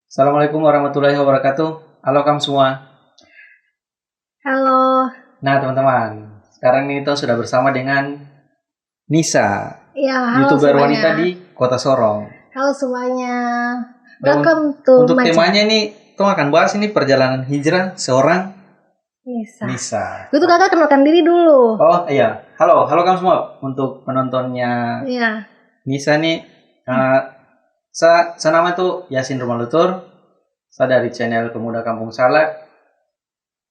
Assalamualaikum warahmatullahi wabarakatuh. Halo kamu semua. Halo, Nah teman-teman, sekarang ini kita sudah bersama dengan Nisa, ya halo YouTuber semuanya. wanita di Kota Sorong. Halo semuanya. Dan Welcome to untuk my temanya ini, kita akan bahas ini perjalanan hijrah seorang Nisa. Nisa. Itu kakak kenalkan diri dulu. Oh iya, halo kamu semua. Untuk penontonnya Iya. Nisa nih, saya nama itu Yasin Rumalutur. Saya dari channel Pemuda Kampung Salak.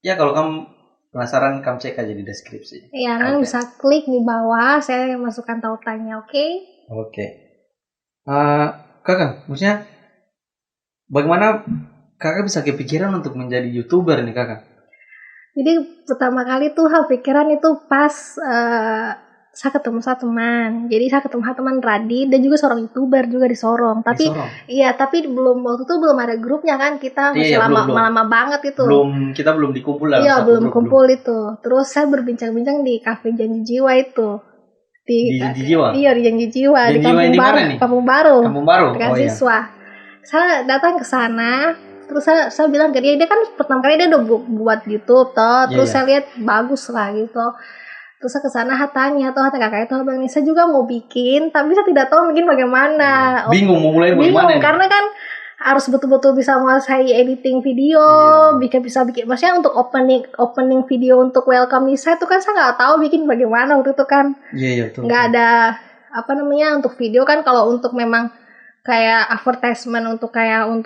Ya kalau kamu penasaran, kamu cek aja di deskripsi. Iya, kalian bisa klik di bawah. Saya masukkan tautannya, oke? Oke. Kakak, maksudnya bagaimana kakak bisa kepikiran untuk menjadi YouTuber nih kakak? Jadi pertama kali tuh pikiran itu pas saya ketemu satu teman. Jadi saya ketemu satu teman Radit dan juga seorang YouTuber juga di Sorong. Tapi Sorong? iya, tapi waktu itu belum ada grupnya kan. Kita masih lama banget itu. Kita belum dikumpul dalam Iya, satu belum grup. kumpul itu. Terus saya berbincang-bincang di Cafe Janji Jiwa itu. Di Janji Jiwa? Iya, di Janji Jiwa. Janji di Jiwa Kampung di Baru. mana nih? Kampung Baru. Kampung Baru? Dengan Oh iya. siswa. Saya datang ke sana. Terus saya bilang ke dia kan pertama kali dia udah buat YouTube toh. Terus saya lihat bagus lah gitu. Terus saya ke sana tanya kakak itu Bang Nisa juga mau bikin, tapi saya tidak tahu bikin bagaimana. Bingung mau mulai bagaimana? Bingung karena kan harus betul-betul bisa menguasai editing video, bisa bikin, maksudnya untuk opening video untuk welcome Nisa itu kan saya nggak tahu bikin bagaimana waktu itu kan. Iya betul. Nggak ada untuk video kan, kalau untuk memang kayak advertisement untuk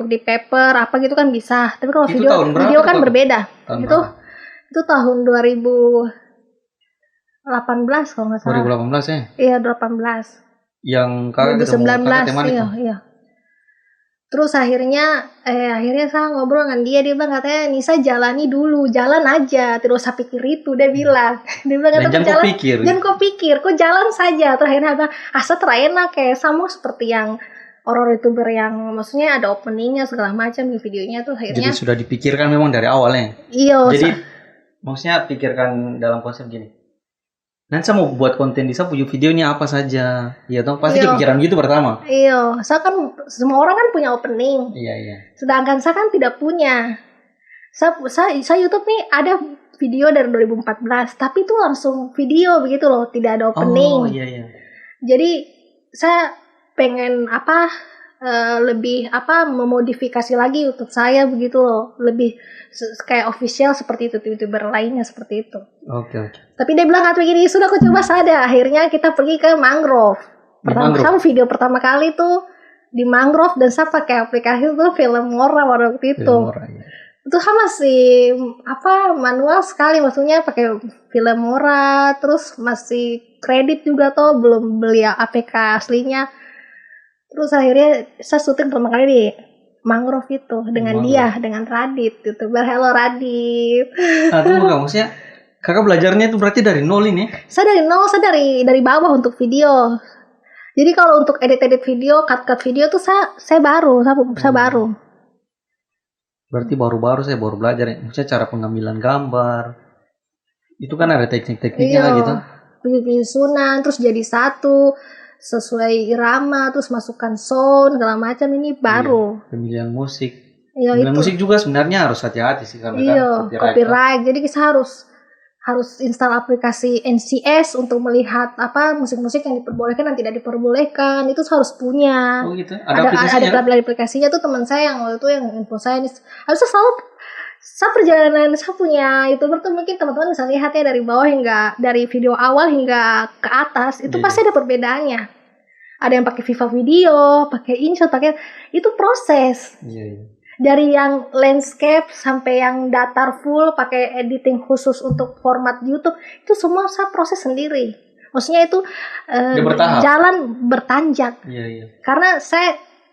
di paper apa gitu kan bisa, tapi kalau video kan berbeda. Itu tahun 2018 kalau nggak salah. 2018 ya? Iya 18. Yang kakak ketemu kakak teman itu? Iya. Terus akhirnya saya ngobrol dengan dia bilang katanya Nisa jalani dulu, jalan aja, terus saya pikir itu dia bilang. Dia bilang jangan kau pikir, kau jalan saja. Terus akhirnya bilang asa terenak kayak sama seperti yang orang YouTuber yang maksudnya ada openingnya segala macam di videonya tuh akhirnya. Jadi sudah dipikirkan memang dari awalnya. Iya. Jadi maksudnya pikirkan dalam konsep gini. Nanti saya mau buat konten di saya punya videonya apa saja. Iya toh pasti kepikiran gitu pertama. Iya, saya kan semua orang kan punya opening. Iya. Sedangkan saya kan tidak punya. Saya YouTube nih ada video dari 2014, tapi itu langsung video begitu loh, tidak ada opening. Oh iya. Jadi saya pengen lebih memodifikasi lagi YouTube saya begitu loh, lebih kayak official seperti itu, YouTuber lainnya seperti itu. Oke. Tapi dia bilang begini, sudah aku coba saja. Akhirnya kita pergi ke mangrove. Video pertama kali tuh di mangrove dan saya pakai aplikasi tuh Filmora waktu itu. Itu sama masih manual sekali, maksudnya pakai Filmora, terus masih kredit juga tuh, belum beli APK aslinya. Terus akhirnya saya syuting pertama kali di mangrove itu dengan dengan Radit, YouTuber. Halo Radit. Tunggu kamu maksudnya kakak belajarnya itu berarti dari nol ini? Saya dari nol, saya dari bawah untuk video. Jadi kalau untuk edit video, cut video tuh saya baru. Berarti saya baru belajar ya. Maksudnya cara pengambilan gambar. Itu kan ada teknik-tekniknya lah gitu. Penyusunan, terus jadi satu sesuai irama, terus masukkan sound segala macam, ini baru. Pemilihan musik. Pemilihan musik juga sebenarnya harus hati-hati sih karena copyright. Jadi kita harus install aplikasi NCS untuk melihat musik-musik yang diperbolehkan dan tidak diperbolehkan. Itu harus punya. Oh gitu. Ada aplikasinya tuh, teman saya yang waktu itu yang info saya ini. Harusnya selalu perjalanan saya punya YouTuber tuh, mungkin teman-teman bisa lihat ya, dari bawah hingga dari video awal hingga ke atas itu pasti ada perbedaannya. Ada yang pakai Viva Video, pakai InShot, itu proses. Dari yang landscape sampai yang datar full, pakai editing khusus untuk format YouTube, itu semua saya proses sendiri. Maksudnya itu jalan bertanjak. Karena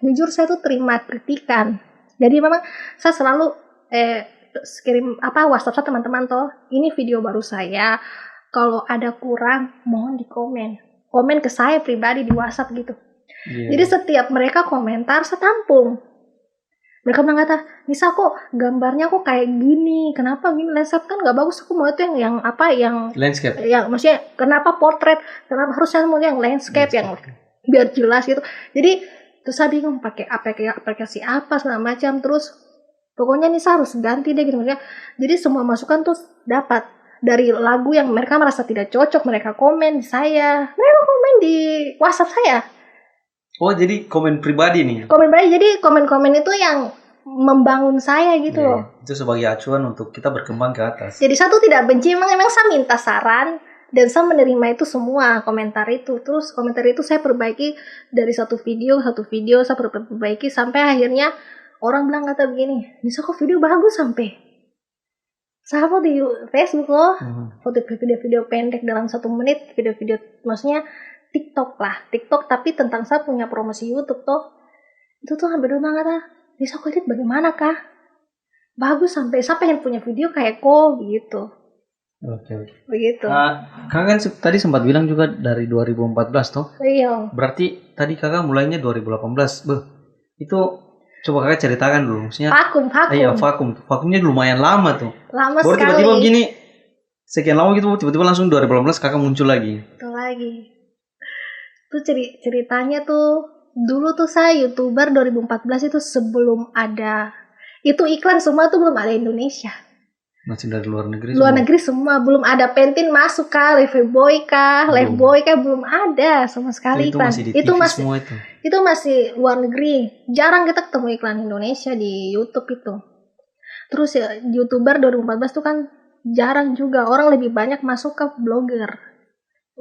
jujur saya tuh terima kritikan. Jadi memang saya selalu kirim WhatsApp saya teman-teman toh, ini video baru saya, kalau ada kurang mohon di komen ke saya pribadi di WhatsApp gitu. Jadi setiap mereka komentar saya tampung. Mereka bilang Nisa kok gambarnya kok kayak gini, kenapa gini, landscape kan nggak bagus, aku mau itu yang landscape, yang maksudnya kenapa portrait, kenapa harusnya mau yang landscape yang biar jelas gitu. Jadi Terus saya bingung pakai aplikasi apa segala macam. Terus pokoknya nih saya harus ganti deh gitu. Jadi semua masukan tuh dapat dari lagu yang mereka merasa tidak cocok, mereka komen di saya, mereka komen di WhatsApp saya. Oh, jadi komen pribadi nih. Komen pribadi, jadi komen-komen itu yang membangun saya gitu loh. Itu sebagai acuan untuk kita berkembang ke atas. Jadi saya tuh tidak benci, emang saya minta saran dan saya menerima itu semua komentar itu. Terus komentar itu saya perbaiki dari satu video saya perbaiki sampai akhirnya orang bilang kata begini, Nisa kok video bagus sampai. Saya upload di Facebook loh, foto video-video pendek dalam 1 menit, video-video maksudnya TikTok tapi tentang saya punya promosi YouTube tuh. Itu tuh hampir banget Nisa kok edit bagaimana kah? Bagus sampai saya pengen punya video kayak kok gitu. Oke. Begitu. Kakak kan tadi sempat bilang juga dari 2014 toh? Iya. Berarti tadi kakak mulainya 2018. Itu coba kakak ceritakan dulu. Maksudnya Vakum. Iya, vakumnya lumayan lama tuh. Lama baru sekali. Tiba-tiba begini, sekian lama gitu, tiba-tiba langsung 2018 kakak muncul lagi. Tuh ceritanya tuh, dulu tuh saya YouTuber 2014 itu sebelum ada, itu iklan semua tuh belum ada Indonesia. Masih dari luar negeri semua. Belum ada Pantene masuk kah, Lifebuoy kah, belum ada sama sekali iklan. Itu masih luar negeri. Jarang kita ketemu iklan Indonesia di YouTube itu. Terus ya YouTuber 2014 tuh kan jarang juga, orang lebih banyak masuk ke blogger.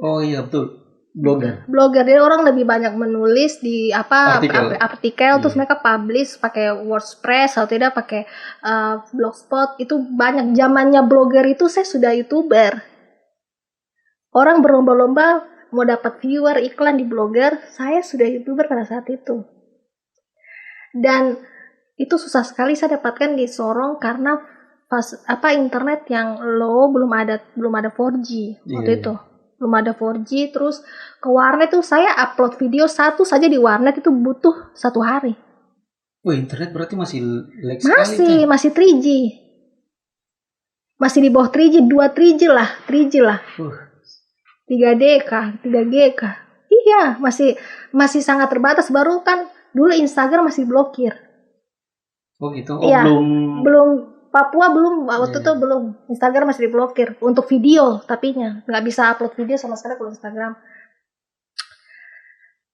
Oh iya betul, blogger. Jadi orang lebih banyak menulis di artikel terus mereka publish pakai WordPress atau tidak pakai Blogspot. Itu banyak. Zamannya blogger itu saya sudah YouTuber. Orang berlomba-lomba mau dapat viewer iklan di blogger, saya sudah YouTuber pada saat itu. Dan itu susah sekali saya dapatkan di Sorong karena internet yang low, belum ada 4G waktu itu. Belum ada 4G, terus ke warnet tuh saya upload video satu saja di warnet itu butuh 1 hari. Wah, internet berarti masih lag sekali. Masih 3G. Masih di bawah 3G, 2 3G lah. 3D kah, 3G kah. Iya, masih sangat terbatas. Baru kan dulu Instagram masih blokir. Oh gitu. Iya, belum Papua belum, waktu itu belum. Instagram masih diblokir untuk video, tapinya nggak bisa upload video sama sekali kalau Instagram.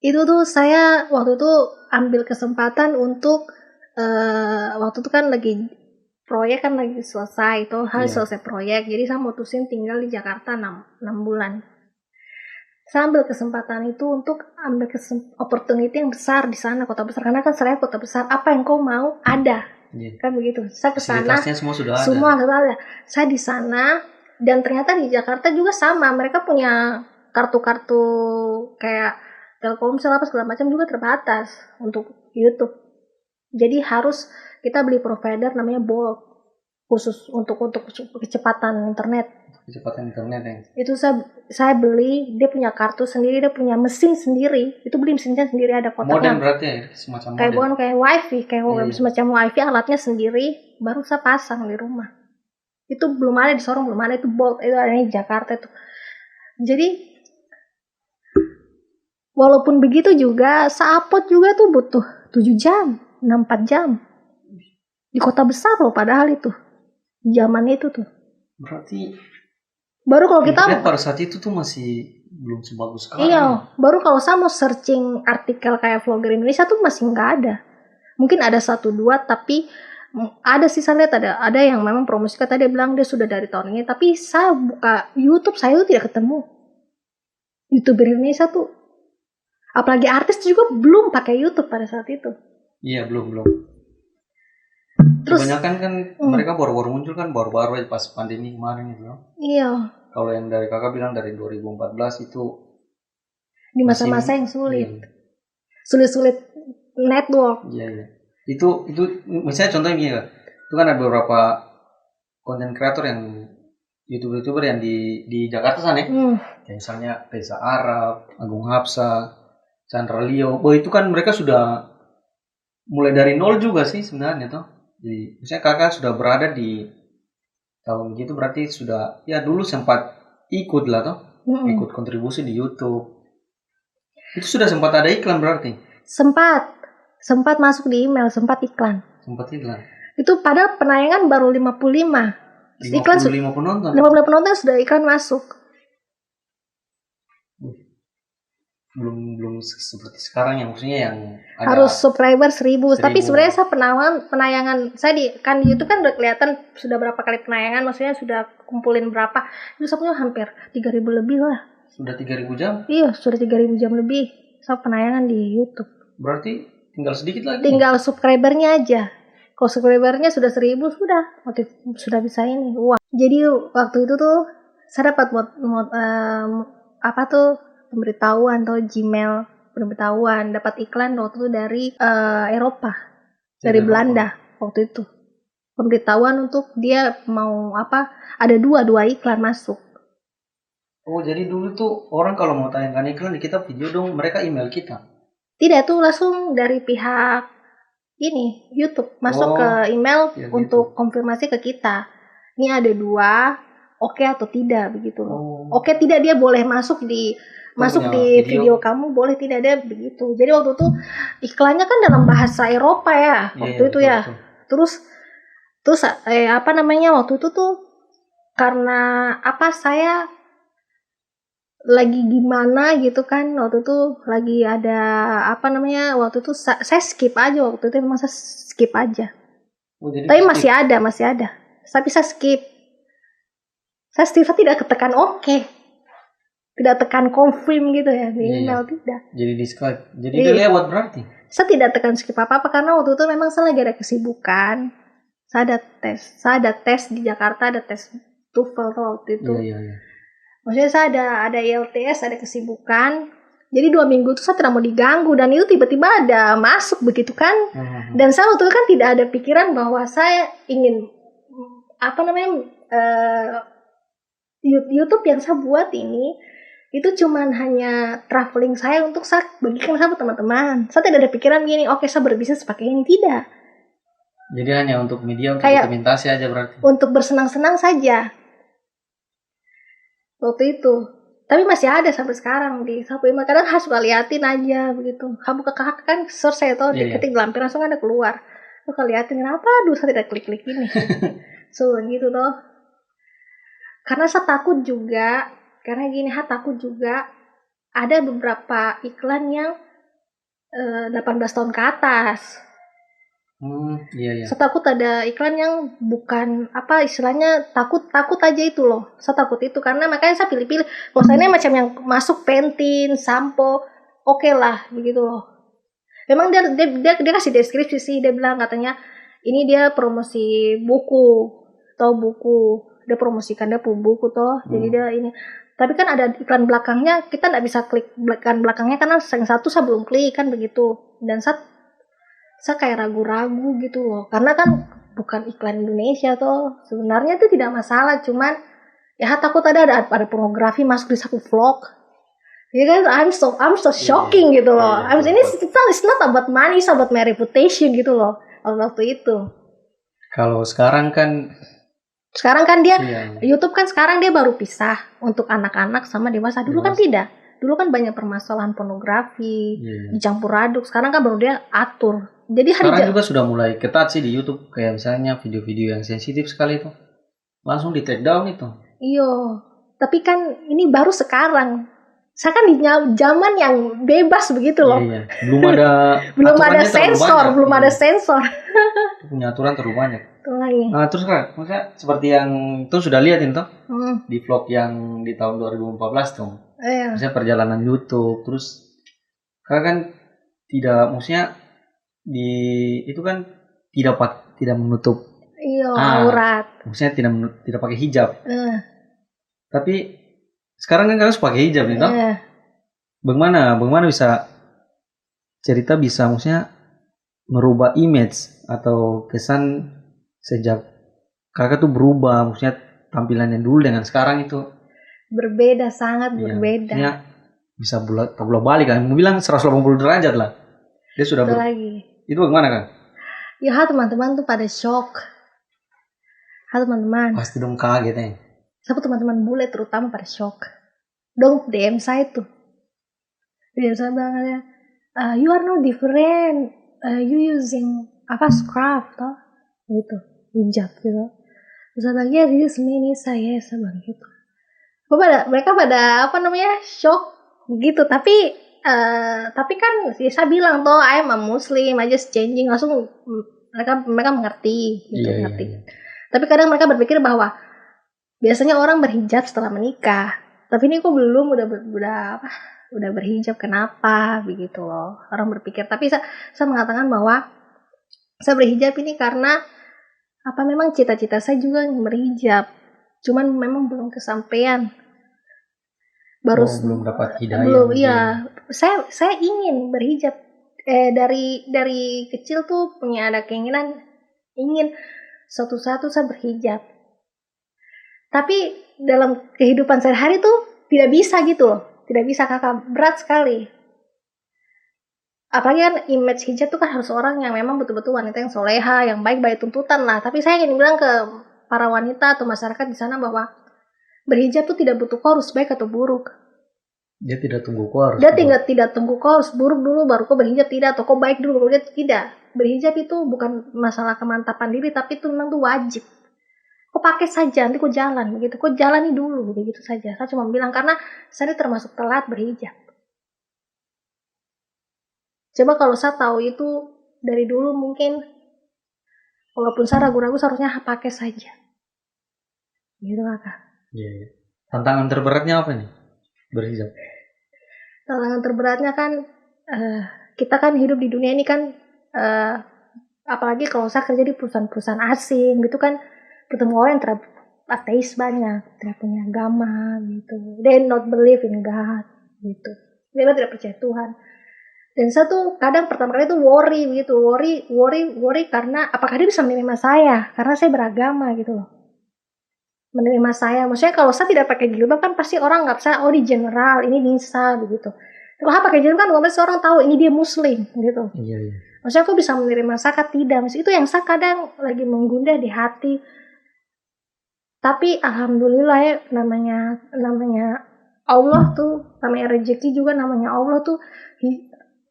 Itu tuh saya waktu itu ambil kesempatan untuk waktu itu kan lagi proyek kan lagi selesai itu selesai proyek, jadi saya mutusin tinggal di Jakarta 6 bulan. Saya ambil kesempatan itu untuk ambil opportunity yang besar di sana, kota besar, karena kan saya kota besar, apa yang kau mau ada. Kan begitu. Saya ke sana semua ada. Saya di sana dan ternyata di Jakarta juga sama, mereka punya kartu-kartu kayak Telkomsel apa segala macam juga terbatas untuk YouTube. Jadi harus kita beli provider namanya Bolt khusus untuk kecepatan internet. Itu saya beli, dia punya kartu sendiri, dia punya mesin sendiri. Itu beli mesinnya sendiri, ada kotaknya. Modem berarti ya, semacam modem. Bukan kayak wifi, semacam wifi, alatnya sendiri, baru saya pasang di rumah. Itu belum ada di Sorong, belum ada, itu Bolt, itu ada di Jakarta itu. Jadi walaupun begitu juga, saya upload juga tuh butuh 7 jam, 4 jam. Di kota besar loh padahal itu. Zaman itu tuh. Berarti baru kalau kita pada saat itu tuh masih belum sebagus sekarang. Iya, baru kalau saya mau searching artikel kayak vlogger Indonesia tuh masih nggak ada. Mungkin ada 1-2, tapi ada sih saya lihat ada yang memang promosi, kata dia bilang dia sudah dari tahun ini. Tapi saya buka YouTube, saya tuh tidak ketemu YouTuber Indonesia tuh. Apalagi artis juga belum pakai YouTube pada saat itu. Iya, belum. Terus kebanyakan kan mereka baru-baru muncul kan, baru-baru pas pandemi kemarin itu. Iya. Kalau yang dari kakak bilang dari 2014 itu di masa-masa yang sulit. Sulit network. Iya. Itu misalnya contohnya gini lah. Itu kan ada beberapa konten kreator yang YouTuber yang di Jakarta sana. Kayak misalnya Reza Arab, Agung Hapsa, Chandra Leo. Itu kan mereka sudah mulai dari nol juga sih sebenarnya tuh. Jadi misalnya kakak sudah berada di tahun gitu, berarti sudah ya dulu sempat ikut lah toh, ikut kontribusi di YouTube. Itu sudah sempat ada iklan berarti? Sempat. sempat masuk di email, sempat iklan. Sempat iklan. Itu padahal penayangan baru 55. Iklan 55 penonton. 55 penonton sudah iklan masuk. Belum seperti sekarang yang maksudnya yang ada harus subscriber 1000. Tapi 1000. sebenarnya saya penayangan saya di YouTube kan udah kelihatan sudah berapa kali penayangan, maksudnya sudah kumpulin berapa. Itu saya punya hampir 3.000 lebih lah. Sudah 3.000 jam? Iya, sudah 3.000 jam lebih saya penayangan di YouTube. Berarti tinggal sedikit lagi. Tinggal subscribernya aja. Kalau subscribernya sudah 1000 sudah bisa ini. Wah. Jadi waktu itu tuh saya dapat pemberitahuan atau Gmail pemberitahuan dapat iklan waktu itu dari Eropa, dari Belanda waktu itu. Pemberitahuan untuk dia mau ada dua iklan masuk. Oh, jadi dulu tuh orang kalau mau tayangkan iklan di kita video dong, mereka email kita. Tidak, tuh langsung dari pihak ini YouTube masuk ke email ya, untuk gitu. Konfirmasi ke kita. Ini ada 2, oke atau tidak begitu loh. Oke tidak dia boleh masuk di video kamu, boleh tidak ada begitu. Jadi waktu itu iklannya kan dalam bahasa Eropa ya waktu itu ya. Betul. Terus waktu itu tuh karena saya lagi gimana gitu kan, waktu itu lagi ada waktu itu saya skip aja waktu itu, memang saya skip aja. Tapi masih ada. Tapi saya skip. Saya tidak ketekan oke. Tidak tekan confirm gitu ya di email, tidak. Jadi di Skype. Jadi dia lewat berarti. Saya tidak tekan skip apa-apa karena waktu itu memang saya lagi ada kesibukan. Saya ada tes di Jakarta, ada tes TOEFL waktu itu. Iya. Maksudnya saya ada IELTS, ada kesibukan. Jadi 2 minggu itu saya tidak mau diganggu dan itu tiba-tiba ada masuk begitu kan. Dan saya waktu itu kan tidak ada pikiran bahwa saya ingin YouTube yang saya buat ini itu cuman hanya traveling saya untuk saya bagikan sama teman-teman. Saya tidak ada pikiran gini, oke saya berbisnis pakai ini, tidak. Jadi hanya untuk media, untuk dokumentasi aja berarti. Untuk bersenang-senang saja. Waktu itu. Tapi masih ada sampai sekarang di Sapu Ima. Kadang suka liatin aja begitu. Kamu kakak kan search saya tuh diketik lampir langsung ada keluar. Suka liatin kenapa? Aduh saya tidak klik-klik ini. So gitu loh. Karena saya takut juga. Karena gini, takut juga ada beberapa iklan yang 18 tahun ke atas. Iya. Saya takut ada iklan yang bukan istilahnya takut aja itu loh. Saya takut itu karena makanya saya pilih-pilih. Maksudnya macam yang masuk Pantene, sampo, oke lah begitu loh. Memang dia kasih deskripsi sih, dia bilang katanya ini dia promosi buku dia promosikan dia buku toh. Jadi dia ini. Tapi kan ada iklan belakangnya, kita nggak bisa klik iklan belakangnya karena yang satu saya belum klik kan begitu. Dan saya kayak ragu-ragu gitu loh. Karena kan bukan iklan Indonesia toh. Sebenarnya itu tidak masalah, cuman ya takut ada pornografi masuk di satu vlog. Ya kan, I'm so shocking gitu loh. Ini it's not about money, it's about my reputation gitu loh. Waktu itu. Kalau sekarang kan dia YouTube kan sekarang dia baru pisah untuk anak-anak sama dewasa. Dulu kan tidak. Dulu kan banyak permasalahan pornografi, dicampur aduk. Sekarang kan baru dia atur. Jadi sekarang juga sudah mulai ketat sih di YouTube, kayak misalnya video-video yang sensitif sekali itu langsung di take down itu. Iya. Tapi kan ini baru sekarang. Saya kan di zaman yang bebas begitu loh. Iya. Belum ada sensor. Punya aturan terlalu banyak. Lagi. Nah, terus kan, maksudnya seperti yang tuh sudah lihatin tuh di vlog yang di tahun 2014 tuh. Maksudnya perjalanan YouTube, terus kan tidak, maksudnya itu kan tidak menutup aurat. Maksudnya tidak pakai hijab. Tapi sekarang kan harus pakai hijab nih toh. Bagaimana bisa cerita bisa maksudnya merubah image atau kesan sejak kakak tuh berubah, maksudnya tampilannya dulu dengan sekarang itu berbeda, sangat berbeda. Maksudnya bisa bolak balik kan, mau bilang 180 derajat lah. Dia sudah lagi. Itu bagaimana kan? Ya teman-teman tuh pada shock. Teman-teman. Pasti dong kaget ya. Siapa teman-teman bule terutama pada shock. Dong DM saya tuh. DM saya bilang you are no different. you using apa scarf toh gitu, hijab gitu. Terus lagi ya this mini saya bang gitu. Mereka pada apa namanya shock gitu, tapi kan saya bilang toh I'm a Muslim, I just changing, langsung mereka mengerti gitu, ngerti. Iya. Tapi kadang mereka berpikir bahwa biasanya orang berhijab setelah menikah, tapi ini kok belum udah berhijab, kenapa begitu loh orang berpikir. Tapi saya mengatakan bahwa saya berhijab ini karena apa, memang cita-cita saya juga berhijab, cuman memang belum kesampaian. Belum dapat hidayah. Belum, iya. Saya ingin berhijab. Dari kecil tuh punya ada keinginan ingin suatu saat saya berhijab. Tapi dalam kehidupan sehari-hari tuh tidak bisa gitu loh. Tidak bisa, kakak, berat sekali. Apalagi kan image hijab tuh kan harus orang yang memang betul-betul wanita yang soleha, yang baik-baik tuntutan lah. Tapi saya ingin bilang ke para wanita atau masyarakat di sana bahwa berhijab tuh tidak butuh kau harus baik atau buruk. Dia tidak tunggu kau harus. Dia tidak tunggu kau harus buruk dulu baru kau berhijab, tidak, atau kau baik dulu baru tidak. Berhijab itu bukan masalah kemantapan diri, tapi itu memang tuh wajib. Kau pakai saja, nanti kau jalan begitu. Kau jalani dulu begitu saja. Saya cuma bilang karena saya termasuk telat berhijab. Coba kalau saya tahu itu dari dulu, mungkin walaupun saya ragu-ragu seharusnya pakai saja. Gitu kakak. Iya. Tantangan terberatnya apa nih berhijab? Tantangan terberatnya kan kita kan hidup di dunia ini kan apalagi kalau saya kerja di perusahaan-perusahaan asing gitu kan, ketemu orang yang ateis banyak, tidak punya agama gitu. They not believe in God gitu. Mereka tidak percaya Tuhan. Dan saya tuh kadang pertama kali tuh worry gitu, worry karena apakah dia bisa menerima saya karena saya beragama gitu loh. Menerima saya, maksudnya kalau saya tidak pakai jilbab kan pasti orang nggak bisa, oh di general ini Nisa begitu. Kalau pakai jilbab kan pasti orang tahu ini dia Muslim gitu. Iya. Maksudnya aku bisa menerima saya tidak, maksudnya itu yang saya kadang lagi menggundah di hati. Tapi alhamdulillah ya, namanya Allah tuh, namanya rezeki juga, namanya Allah tuh,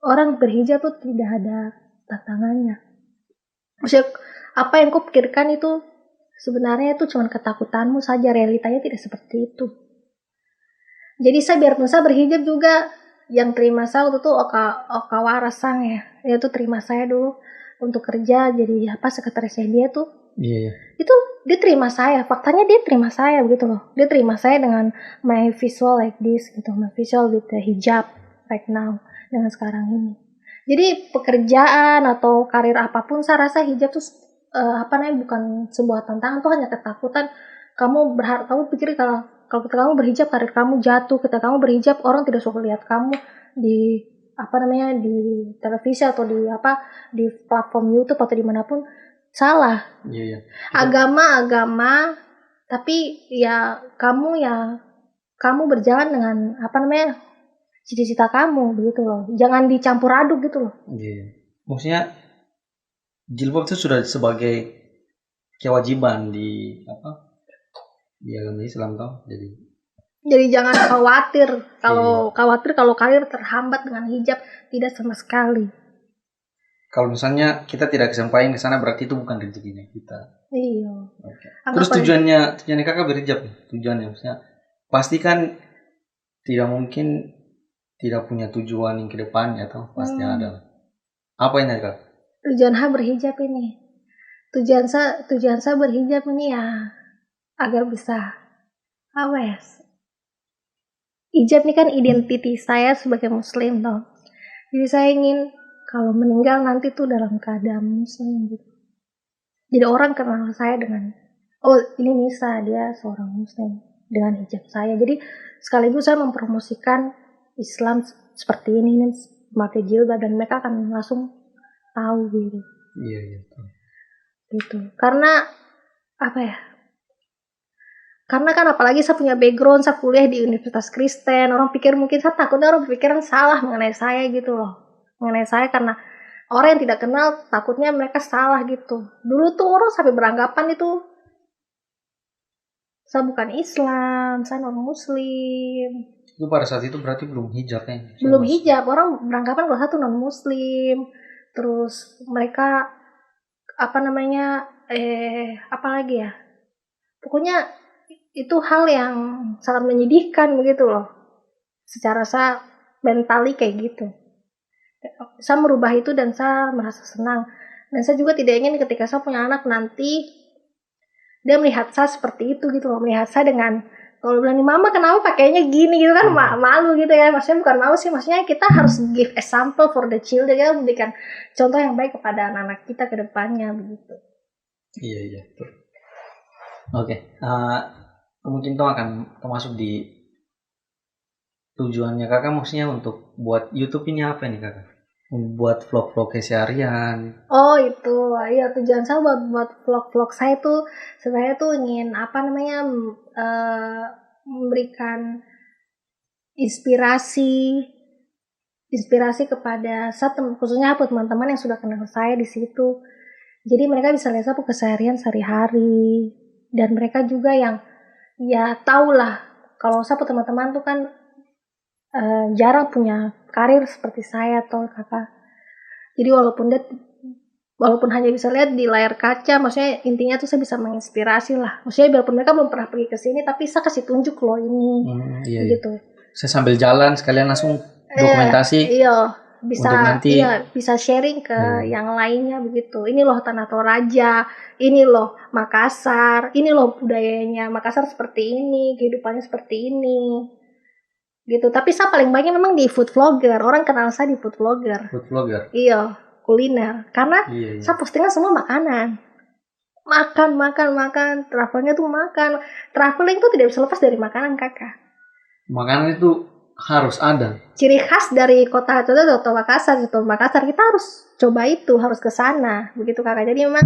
orang berhijab tuh tidak ada tantangannya. Maksudnya apa yang kau pikirkan itu sebenarnya itu cuma ketakutanmu saja, realitanya tidak seperti itu. Jadi saya biarpun saya berhijab juga, yang terima saya waktu itu Oka Warasang ya, dia tuh terima saya dulu untuk kerja jadi sekretarisnya dia tuh. Iya. Itu dia terima saya, faktanya dia terima saya begitu loh. Dia terima saya dengan my visual like this gitu, my visual with the hijab right now, dengan sekarang ini. Jadi pekerjaan atau karir apapun saya rasa hijab tuh bukan sebuah tantangan, tuh hanya ketakutan. Kamu pikir kalau kamu berhijab karir kamu jatuh, ketika kamu berhijab orang tidak suka lihat kamu di di televisi atau di platform YouTube atau dimanapun. Salah. Iya. Agama, tapi ya kamu berjalan dengan cita-cita kamu begitu loh. Jangan dicampur aduk gitu loh. Iya. Maksudnya jilbab itu sudah sebagai kewajiban di agama Islam toh. Jadi jangan khawatir kalau karir terhambat dengan hijab, tidak sama sekali. Kalau misalnya kita tidak kesampaian ke sana berarti itu bukan rezekinya kita. Iya. Okay. Terus tujuannya kakak berhijab, tujuannya maksudnya pasti kan tidak mungkin tidak punya tujuan yang ke depannya atau pasti ada. Apa ini kak? Tujuan saya berhijab ini. Tujuan saya berhijab ini ya agar bisa hijab ini kan identitas saya sebagai muslim toh. Jadi saya ingin kalau meninggal nanti tuh dalam keadaan muslim gitu. Jadi orang kenal saya dengan, oh ini Nisa, dia seorang muslim dengan hijab saya. Jadi sekaligus saya mempromosikan Islam seperti ini pakai jilbab, dan mereka akan langsung tahu gitu. Iya. Gitu. Karena Karena kan apalagi saya punya background, saya kuliah di Universitas Kristen. Orang pikir, mungkin saya takutnya orang berpikiran salah mengenai saya gitu loh. Mengenai saya karena orang yang tidak kenal takutnya mereka salah gitu. Dulu tuh orang sampai beranggapan itu saya bukan Islam, saya non Muslim. Itu pada saat itu berarti belum hijab kan? Belum hijab, orang beranggapan kalau saya tuh non Muslim. Terus mereka apa namanya apa lagi ya? Pokoknya itu hal yang sangat menyedihkan begitu loh. Secara saya mentally kayak gitu. Saya merubah itu dan saya merasa senang. Dan saya juga tidak ingin ketika saya punya anak nanti dia melihat saya seperti itu gitu loh. Melihat saya dengan kalau bilang nih mama kenapa pakainya gini gitu kan malu gitu ya. Maksudnya bukan malu sih, maksudnya kita harus give example for the children, kita memberikan contoh yang baik kepada anak-anak kita ke depannya begitu. Iya. Oke. Mungkin itu akan termasuk di tujuannya kakak, maksudnya untuk buat YouTube ini apa nih kakak? Buat vlog-vlog keseharian. Oh itu, ya tujuan saya buat vlog-vlog saya tuh sebenarnya tuh ingin apa namanya memberikan inspirasi kepada khususnya buat teman-teman yang sudah kenal saya di situ. Jadi mereka bisa lihat apa keseharian sehari-hari dan mereka juga yang ya tahulah kalau saya teman-teman tuh kan jarang punya karir seperti saya atau kakak. Jadi walaupun hanya bisa lihat di layar kaca, maksudnya intinya tuh saya bisa menginspirasi lah. Maksudnya biarpun mereka belum pernah pergi ke sini, tapi saya kasih tunjuk loh ini, gitu. Saya sambil jalan sekalian langsung dokumentasi. Iya, bisa sharing ke yang lainnya begitu. Ini loh Tanah Toraja, ini loh Makassar, ini loh budayanya Makassar seperti ini, kehidupannya seperti ini. Gitu. Tapi saya paling banyak memang di food vlogger. Orang kenal saya di food vlogger. Iya, kuliner. Karena saya postingan semua makanan. Makan. Travelnya tuh makan. Traveling tuh tidak bisa lepas dari makanan, kakak. Makanan itu harus ada. Ciri khas dari kota Soto Makassar. Kita harus coba itu, harus ke sana. Begitu kakak. Jadi memang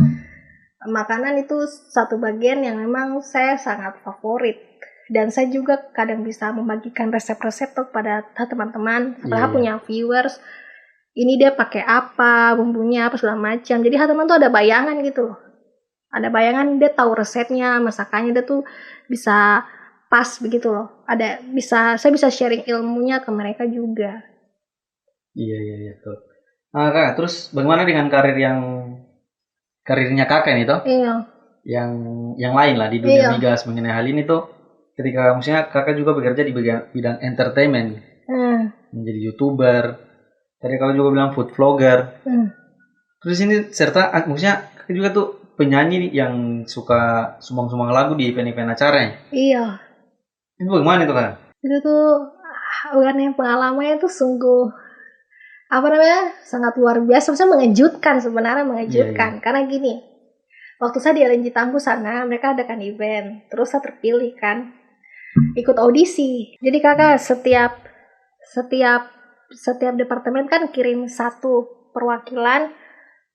makanan itu satu bagian yang memang saya sangat favorit. Dan saya juga kadang bisa membagikan resep-resep kepada teman-teman. Setelah punya viewers, ini dia pakai apa, bumbunya apa segala macam. Jadi teman-teman tuh ada bayangan gitu loh. Ada bayangan, dia tahu resepnya, masakannya dia tuh bisa pas begitu loh. Saya bisa sharing ilmunya ke mereka juga. Iya tuh. Nah, Kak, terus bagaimana dengan karirnya kakak ini toh? Iya. Yang lain lah di dunia migas mengenai hal ini tuh. Ketika maksudnya kakak juga bekerja di bidang entertainment, menjadi YouTuber, tadi kalau juga bilang food vlogger, terus ini serta maksudnya kakak juga tuh penyanyi yang suka sumbang-sumbang lagu di event-event acaranya. Iya. Itu bagaimana itu kan? Itu tuh bukan yang pengalamannya tuh sungguh sangat luar biasa, maksudnya mengejutkan sebenarnya mengejutkan. Karena gini, waktu saya di LNG Tangguh sana mereka adakan event, terus saya terpilih kan. Ikut audisi. Jadi kakak setiap departemen kan kirim satu perwakilan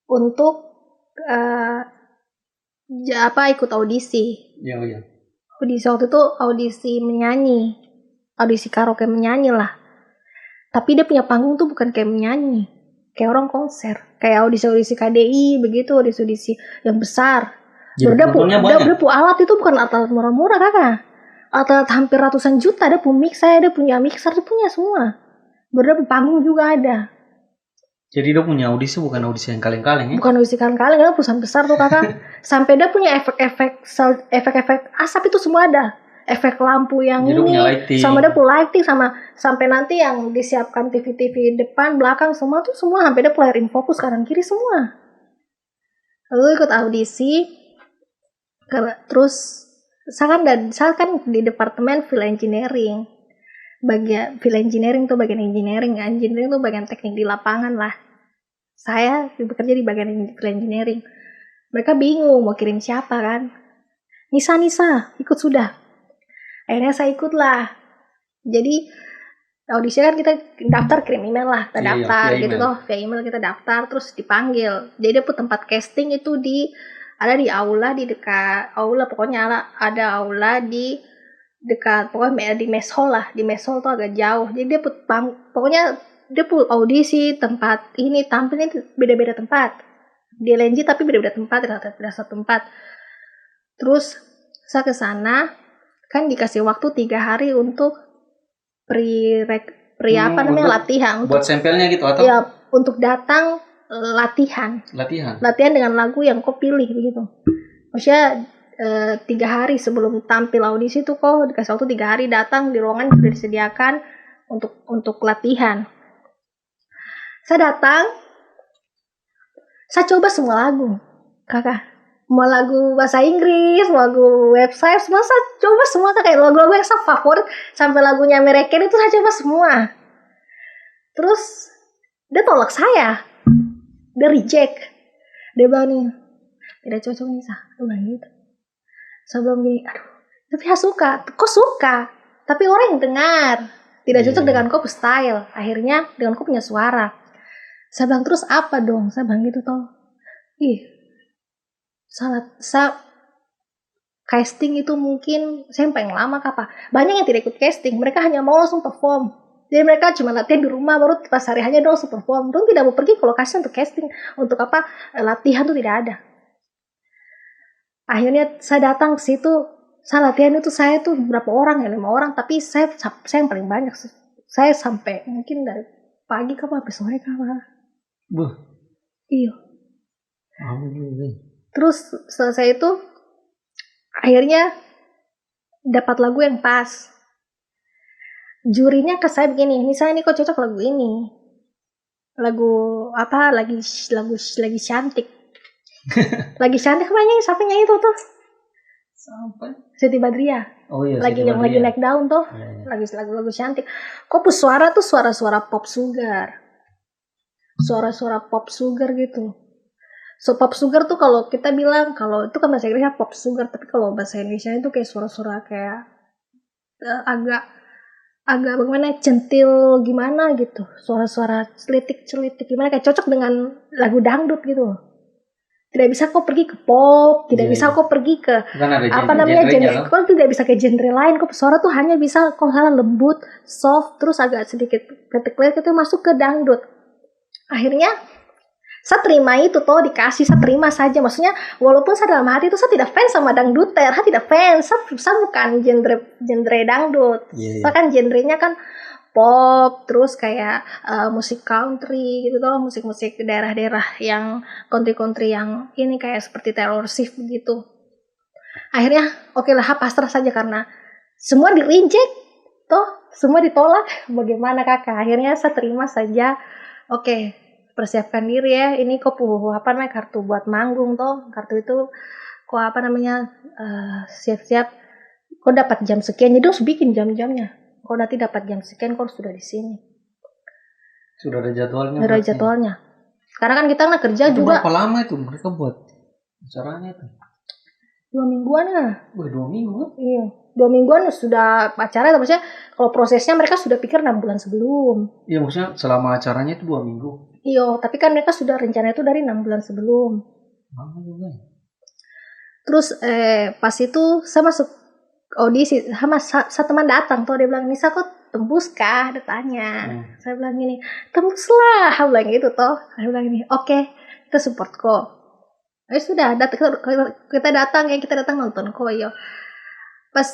untuk ikut audisi. Iya. Audisi waktu itu audisi menyanyi, audisi karaoke menyanyi lah. Tapi dia punya panggung tuh bukan kayak menyanyi, kayak orang konser, kayak audisi KDI begitu, audisi yang besar. Udah alat itu bukan alat murah-murah kakak. Alat hampir ratusan juta, ada punya mixer, dia punya semua. Beberapa panggung juga ada. Jadi dia punya audisi bukan audisi yang kaleng-kaleng ya? Bukan audisi kaleng-kaleng, ya perusahaan besar tuh kakak. Sampai dia punya efek-efek asap itu semua ada. Efek lampu yang jadi ini, sama dia punya lighting, sama sampai nanti yang disiapkan TV depan, belakang semua sampai dia player in focus kanan kiri semua. Lalu ikut audisi, terus saya kan di departemen field engineering. Field engineering tuh bagian engineering tuh bagian teknik di lapangan lah. Saya bekerja di bagian field engineering. Mereka bingung mau kirim siapa kan. Nisa ikut sudah. Akhirnya saya ikut lah. Jadi audisi kan kita daftar, kirim email lah, kita daftar gitu toh, via email kita daftar terus dipanggil. Jadi tempat casting itu ada di aula, di dekat aula, pokoknya ada aula di dekat, pokoknya di mess hall lah. Di mess hall tuh agak jauh. Jadi dia pokoknya dia audisi tempat ini, tampilnya beda-beda tempat. Di LNG tapi beda-beda tempat, tidak satu tempat. Terus saya ke sana kan dikasih waktu 3 hari untuk latihan. Buat sampelnya gitu atau? Ya, untuk datang latihan Latihan. dengan lagu yang kau pilih begitu. Maksudnya 3 hari sebelum tampil audisi tuh kau dikasih waktu 3 hari, datang di ruangan sudah disediakan untuk latihan. Saya datang, saya coba semua lagu, kakak. Mau lagu bahasa Inggris, mau lagu website, semua saya coba semua, kayak lagu-lagu yang saya favorit, sampai lagunya American itu saya coba semua. Terus dia tolak saya, dia reject, dia bilang nih, tidak cocok nih Sa, dia bilang gitu. Saya bilang gini, aduh, tapi saya suka, kok suka, tapi orang yang dengar, tidak cocok dengan kau style, akhirnya dengan kau punya suara. Saya bilang terus apa dong, saya bilang gitu toh, saya casting itu mungkin saya yang paling lama apa, banyak yang tidak ikut casting, mereka hanya mau langsung perform. Jadi mereka cuma latihan di rumah, baru pas hari hanya langsung perform. Dong tidak mau pergi ke lokasi untuk casting, untuk apa, latihan tuh tidak ada. Akhirnya saya datang ke situ, saya latihan itu, saya tuh berapa orang ya, 5 orang, tapi saya yang paling banyak. Saya sampai mungkin dari pagi ke sampai sore ke Iya. Terus selesai itu akhirnya dapat lagu yang pas. Jurinya ke saya begini, misalnya ini kok cocok lagu ini, lagu apa, lagi cantik. Lagi cantik apa nyanyi, siapa nyanyi itu tuh? Siti Badriah. Oh iya, lagi Siti yang Badriah. lagi naik daun tuh. Iya. Lagi lagu-lagu cantik. Kok suara tuh suara-suara pop sugar. Suara-suara pop sugar gitu. So pop sugar tuh kalau kita bilang, kalau itu kan bahasa Inggrisnya pop sugar, tapi kalau bahasa Indonesia itu kayak suara-suara kayak agak bagaimana, centil gimana gitu, suara-suara celitik gimana, kayak cocok dengan lagu dangdut gitu. Tidak bisa kau pergi ke pop, tidak bisa kau pergi ke apa namanya genre, kau tidak bisa ke genre lain. Kau suara tuh hanya bisa kau salah lembut, soft, terus agak sedikit ketik-ketik itu masuk ke dangdut. Akhirnya saya terima itu toh, dikasih, saya terima saja. Maksudnya walaupun saya dalam hati itu saya tidak fans sama dangduter, saya tidak fans, saya bukan genre dangdut. Saya kan genrenya kan pop, terus kayak musik country gitu toh, musik-musik daerah-daerah yang country yang ini kayak seperti Taylor Swift begitu. Akhirnya oke lah, pasrah saja karena semua di reject toh, semua ditolak. Bagaimana kakak? Akhirnya saya terima saja. Oke, persiapkan diri ya, ini kok apa namanya, kartu buat manggung toh, kartu itu kok apa namanya, siap-siap, kok dapat jam sekian, jadi harus bikin jam-jamnya, kok nanti dapat jam sekian kok sudah di sini, sudah ada jadwalnya. Sudah ada jadwalnya, karena kan kita kerja itu juga. Berapa lama itu mereka buat acaranya itu? 2 mingguan lah. 2 minggu? Iya, 2 mingguan sudah acara. Maksudnya kalau prosesnya mereka sudah pikir 6 bulan sebelum. Iya, maksudnya selama acaranya itu 2 minggu. Iya, tapi kan mereka sudah rencana itu dari 6 bulan sebelum. Lama juga. Terus pas itu saya masuk audisi, sama teman datang tuh, dia bilang, Nisa kok tembus kah? Dia tanya. Saya bilang gini, tembus lah, dia bilang gitu toh. Dia bilang gini, oke, kita support kok. Sudah, kita datang nonton kok yo. Pas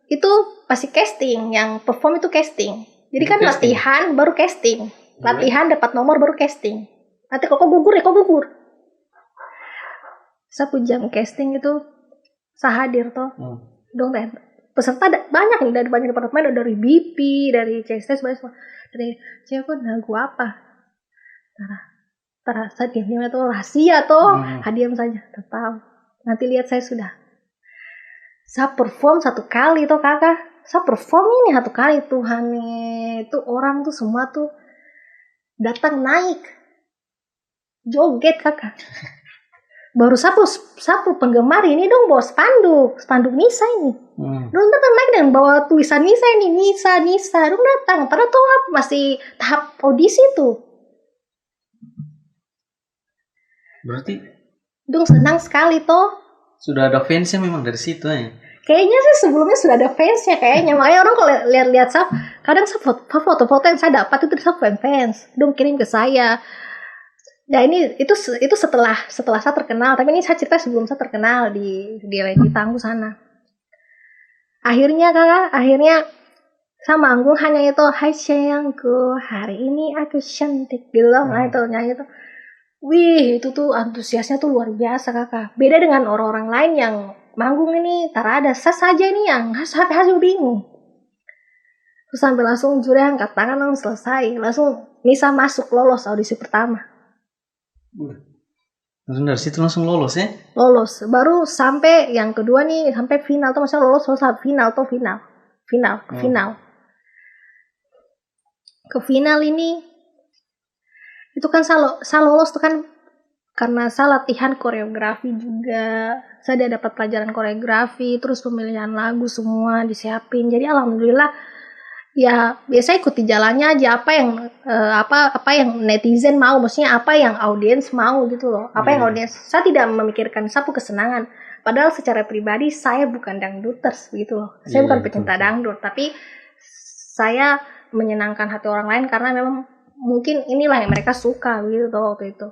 itu pasti casting, yang perform itu casting. Jadi kan casting. Latihan baru casting. Latihan dapat nomor baru casting. Nanti kok gugur ya, kok gugur. 1 jam casting itu saya hadir toh. Dong deh. Peserta banyak nih, dari banyak departemen, dari BP, dari CST, dari cewek kok lagu apa? Terasa diamnya tuh rahasia toh. Hadiam saja, tahu. Nanti lihat saya sudah. Saya perform 1 kali toh kakak. Saya perform ini 1 kali, Tuhan, itu orang tuh semua tuh datang naik joget kakak. Baru sapu penggemar ini dong bawa spanduk Nisa ini. Dong datang naik dan bawa tulisan Nisa ini, Nisa dong datang. Padahal tuh masih tahap audisi tuh. Berarti dong senang sekali toh. Sudah ada fansnya memang dari situ ya. Kayaknya sih sebelumnya sudah ada fansnya kayaknya. Makanya orang kalau lihat kadang foto-foto yang saya dapat itu dari fans. Dong kirim ke saya. Ya itu setelah saya terkenal. Tapi ini saya cerita sebelum saya terkenal di Tangguh sana. Akhirnya saya manggung hanya itu, hai sayangku, hari ini aku cantik gitu loh. Nah itu nyanyi itu. Wih, itu tuh antusiasnya tuh luar biasa kakak. Beda dengan orang-orang lain yang manggung ini, tarada sas saja ini yang sampai hasil bingung. Terus sampai langsung juri angkat tangan langsung selesai. Langsung Nisa masuk lolos audisi pertama. Langsung dari situ langsung lolos ya? Lolos. Baru sampai yang kedua nih, sampai final tuh maksudnya lolos final. Ke final ini itu kan saya lolos tuh kan karena saya latihan koreografi juga. Saya dapat pelajaran koreografi, terus pemilihan lagu semua disiapin. Jadi alhamdulillah ya biasa ikuti jalannya aja apa yang apa yang netizen mau, maksudnya apa yang audiens mau gitu loh. Apa yang audiens, saya tidak memikirkan sapu kesenangan. Padahal secara pribadi saya bukan dangduters gitu loh. Saya bukan pecinta dangdut, tapi saya menyenangkan hati orang lain karena memang mungkin inilah yang mereka suka gitu tuh waktu itu.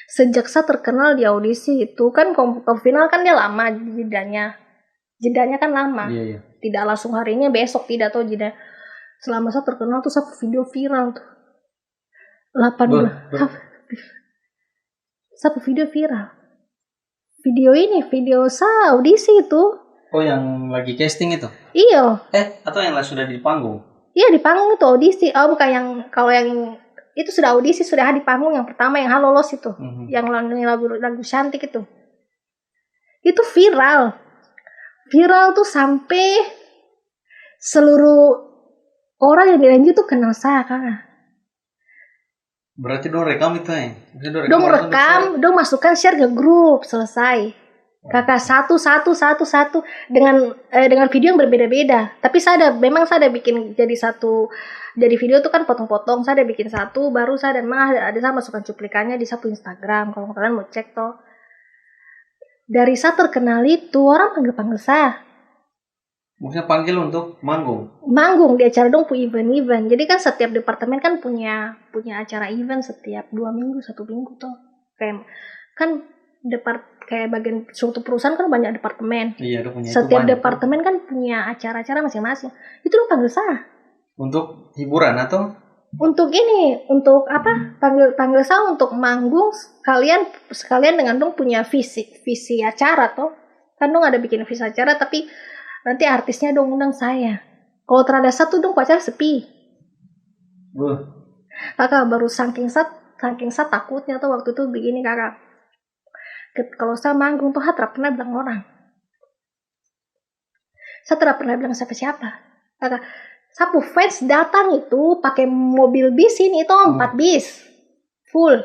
Sejak saya terkenal di audisi itu kan ke final kan dia lama jedanya kan lama. Iya. Tidak langsung harinya besok, tidak tuh jeda. Selama saya terkenal tuh satu video viral tuh 18 satu video viral. Video saya audisi itu. Oh, yang lagi casting itu? Iya. Atau yang sudah di panggung? Iya, di panggung itu audisi. Oh, bukan yang kalau yang itu sudah audisi, sudah di panggung yang pertama yang lolos itu. Yang lagu cantik itu. Itu viral. Viral tuh sampai seluruh orang yang di Renji tuh kenal saya kan. Berarti dong rekam itu ya? Dong rekam, dong masukkan share ke grup, selesai. Kakak satu dengan video yang berbeda-beda. Tapi memang saya ada bikin jadi video tuh kan potong-potong. Saya ada bikin satu, baru saya ada saya masukkan cuplikannya di satu Instagram. Kalau kalian mau cek toh. Dari saya terkenal itu orang panggil saya. Maksudnya panggil untuk manggung? Manggung di acara dong punya event. Jadi kan setiap departemen kan punya acara event setiap 2 minggu, 1 minggu tuh. Kayak kan kayak bagian suatu perusahaan kan banyak departemen. Iya, punya setiap departemen kan punya acara-acara masing-masing. Itu dong panggil saya. Untuk hiburan atau? Untuk apa? Panggil saya untuk manggung sekalian dengan dong punya visi acara tuh. Kan dong ada bikin visi acara tapi nanti artisnya dong undang saya. Kalau terada satu dong acara sepi. Kakak baru saking saya takutnya tuh waktu itu begini kakak. Kalau saya manggung tuh saya tidak pernah bilang orang. Saya tidak pernah bilang siapa-siapa. Kakak, sapu fans datang itu pakai mobil bis ini itu 4 bis. Full.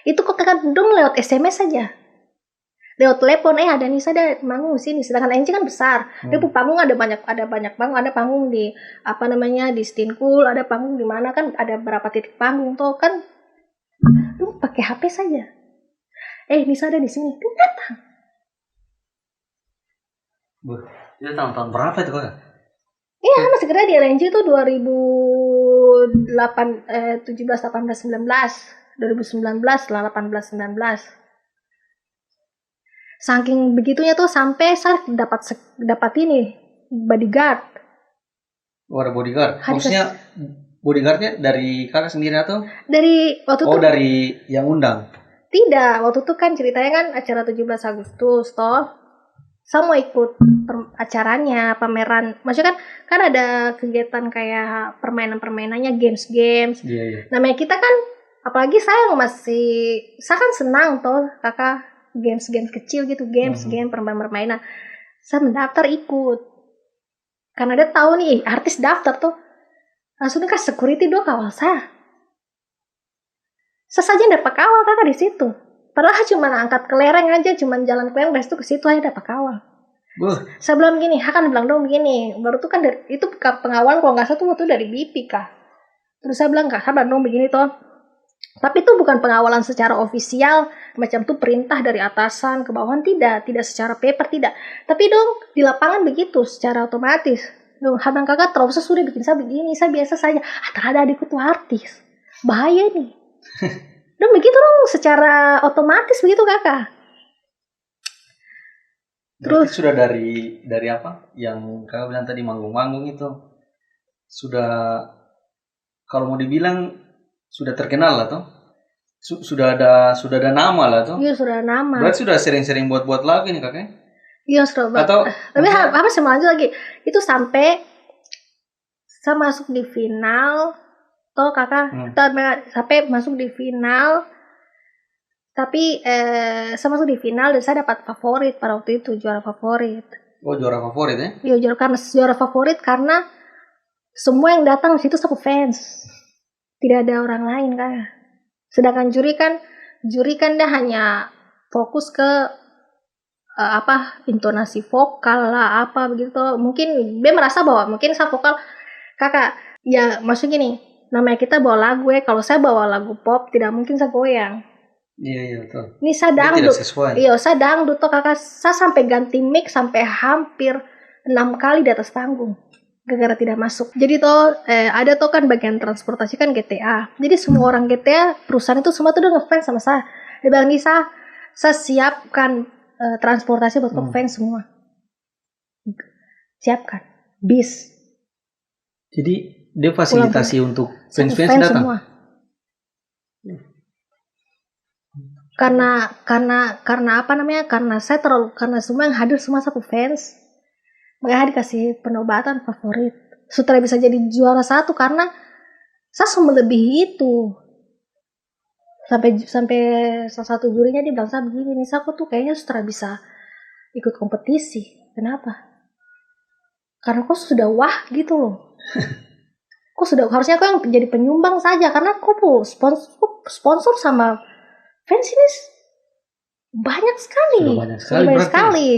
Itu kok kakak dong lewat SMS saja. Lewat telepon ada Nisa ada manggung sini. Sedangkan NC kan besar. Dia panggung ada banyak panggung, ada panggung di di Stinkul, ada panggung di mana kan ada berapa titik panggung tuh kan. Lu pakai HP saja. Nisa ada di sini. Lu datang. Itu tahun berapa itu kak? Iya, masih kira di LNG itu 17, 18, 19. 2019 lah, 18, 19. Saking begitunya tuh sampai saya dapat ini bodyguard. Ada bodyguard. Maksudnya bodyguardnya dari kakak sendiri atau? Dari waktu itu. Dari yang undang. Tidak, waktu itu kan ceritanya kan acara 17 Agustus toh. Saya mau ikut acaranya, pameran. Maksudnya kan ada kegiatan kayak permainan-permainannya, games. Iya. Namanya kita kan, apalagi saya kan senang toh kakak. Games kecil gitu, game permainan. Saya mendaftar ikut. Karena dia tahu nih artis daftar tuh. Langsung kan security dua kawal saya. Saya saja dapat kawal kakak di situ. Padahal cuma angkat kelereng aja, cuma jalan kelereng dari situ ke situ aja dapat kawal. Saya bilang begini, kan bilang dong begini. Baru tuh kan itu pengawalan kalau nggak salah tuh waktu dari BP kah. Terus saya bilang saya bilang dong begini toh. Tapi itu bukan pengawalan secara ofisial, macam tuh perintah dari atasan ke bawahan, tidak secara paper, tidak. Tapi dong di lapangan begitu, secara otomatis. Dong, habang kakak terus sudah bikin saya begini, saya biasa saja. Terhadap adikku tuh artis, bahaya nih. Dong begitu dong, secara otomatis begitu kakak. Terus sudah dari apa? Yang kakak bilang tadi manggung-manggung itu sudah, kalau mau dibilang sudah terkenal lah toh. sudah ada nama lah tuh. Iya sudah nama. Berarti sudah sering-sering buat lagu nih kakak. Iya sudah. Atau tapi apa sih lanjut lagi? Itu sampai saya masuk di final. Toh kakak sampai masuk di final. Tapi saya masuk di final dan saya dapat favorit pada waktu itu, juara favorit. Oh juara favorit ya? Iya juara favorit karena semua yang datang di situ satu fans. Tidak ada orang lain kan. Sedangkan juri kan dia hanya fokus ke intonasi vokal lah apa begitu. Mungkin dia merasa bahwa mungkin saya vokal kakak ya maksud gini, namanya kita bawa lagu ya, kalau saya bawa lagu pop tidak mungkin saya goyang. Iya betul. Ini saya dangdut. Iya saya dangdut toh kakak, saya sampai ganti mic sampai hampir 6 kali di atas panggung gara-gara tidak masuk. Jadi ada kan bagian transportasi kan GTA. Jadi semua orang GTA perusahaan itu semua tuh udah ngefans sama saya. Dia bilang Nisa, saya siapkan transportasi buat ngefans semua. Siapkan bis. Jadi dia fasilitasi untuk fans-fans datang. Semua. Karena apa namanya? Karena semua yang hadir semua satu fans. Makanya dikasih penobatan favorit. Sutra bisa jadi juara 1 karena saya melebihi itu. Sampai salah satu jurinya dia bilang saya begini, Nisa aku tuh kayaknya Sutra bisa ikut kompetisi. Kenapa? Karena kok sudah wah gitu loh. Kok sudah harusnya kok yang jadi penyumbang saja karena kok sponsor sama fans ini banyak sekali.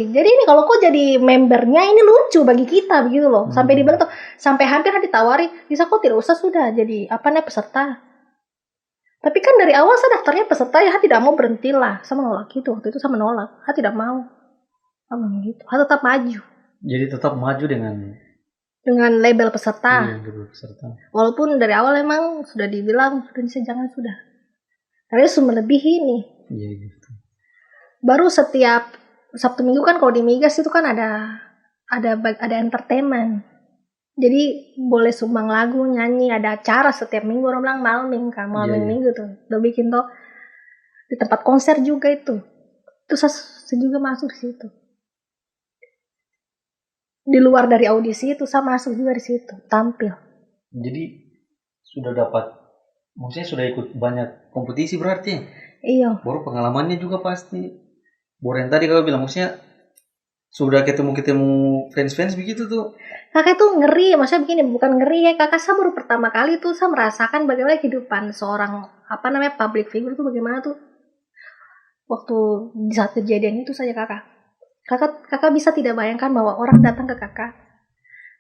Jadi ini kalau kok jadi membernya ini lucu bagi kita begitu loh. Sampai dibentuk, sampai hampir ditawari, bisa kok tidak usah sudah jadi peserta. Tapi kan dari awal saya daftarnya peserta ya, saya tidak mau berhenti lah. Saya menolak itu waktu itu saya menolak. Saya tidak mau. Gitu. Saya tetap maju. Jadi tetap maju dengan label peserta. Iya, label peserta. Walaupun dari awal emang sudah dibilang sudah. Karena sudah melebihi ini. Iya gitu. Baru setiap Sabtu Minggu kan kalau di Migas itu kan ada entertainment. Jadi boleh sumbang lagu, nyanyi, ada acara setiap minggu, orang bilang malming kan, minggu tuh. Udah bikin di tempat konser juga itu. Terus saya juga masuk di situ. Di luar dari audisi itu saya masuk juga di situ, tampil. Jadi sudah maksudnya sudah ikut banyak kompetisi berarti? Iya. Baru pengalamannya juga pasti. Baru yang tadi kau bilang maksudnya sudah ketemu fans begitu tuh. Kakak tuh ngeri, maksudnya begini, bukan ngeri ya kakak, saya baru pertama kali tuh saya merasakan bagaimana kehidupan seorang public figure tuh bagaimana tuh. Waktu di saat kejadian itu saja kakak bisa tidak bayangkan bahwa orang datang ke kakak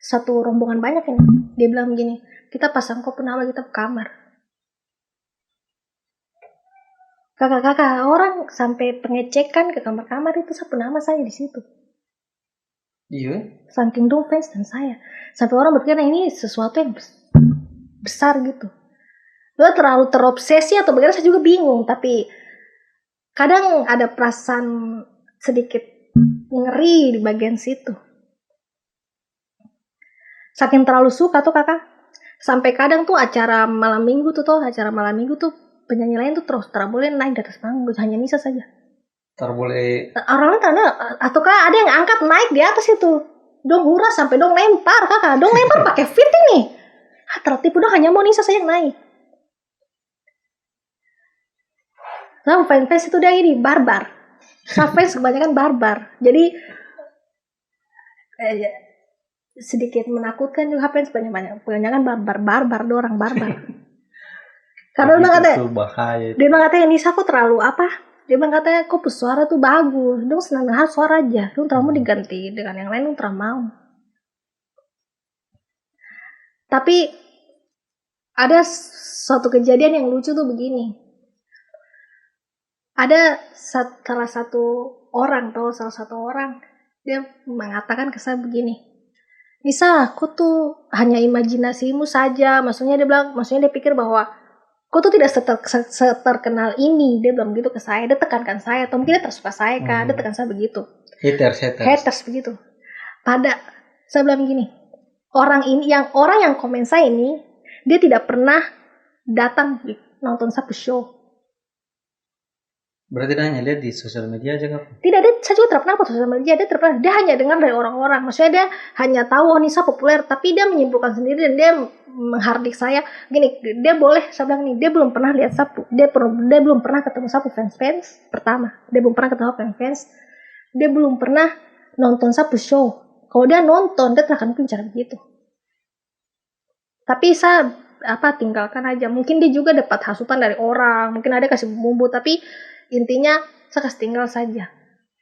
satu rombongan banyak ini, dia bilang begini, kita pasang kopi nama kita ke kamar. Kakak orang sampai pengecekan ke kamar-kamar itu satu nama saya di situ. Iya. Saking dong fans dan saya, sampai orang berpikir ini sesuatu yang besar gitu. Lo terlalu terobsesi atau bagaimana saya juga bingung, tapi kadang ada perasaan sedikit ngeri di bagian situ. Saking terlalu suka tuh kakak, sampai kadang tuh acara malam minggu tuh penyanyi lain tuh terus boleh naik di atas panggung, hanya Nisa saja. Boleh. Orang ataukah ada yang angkat naik di atas itu, dong hura sampai dong lempar kakak, dong lempar pakai fit ini. Tertipu dong hanya mau Nisa saja yang naik. Nah fans itu dia ini barbar. Fans kebanyakan barbar. Jadi sedikit menakutkan juga fans kebanyakan barbar orang barbar. Karena dia bilang katanya Nisa kok terlalu dia bilang katanya kok suara tuh bagus, dong senang suara aja, dong terlalu diganti dengan yang lain, dong terlalu mau. Tapi ada suatu kejadian yang lucu tuh begini, ada salah satu orang dia mengatakan ke saya begini, Nisa aku tuh hanya imajinasimu saja, maksudnya dia pikir bahwa kau tuh tidak seterkenal ini, dia bilang begitu ke saya, dia tekankan saya, atau mungkin dia tersuka saya kan, dia tekan saya begitu. Haters begitu. Saya bilang begini, orang yang komen saya ini, dia tidak pernah datang nonton satu show. Berarti dia hanya lihat di sosial media aja kan? Tidak, saya juga tidak pernah upload sosial media. Dia hanya dengar dari orang-orang. Maksudnya dia hanya tahu oh Nisa populer, tapi dia menyimpulkan sendiri dan dia menghardik saya. Gini, dia boleh, saya bilang nih, dia belum pernah lihat Sapu. Dia belum pernah ketemu Sapu fans pertama. Dia belum pernah ketemu fans. Dia belum pernah nonton Sapu show. Kalau dia nonton, dia tidak akan mungkin cara begitu. Tapi saya tinggalkan aja. Mungkin dia juga dapat hasutan dari orang. Mungkin ada kasih bumbu, tapi intinya saya kasih tinggal saja.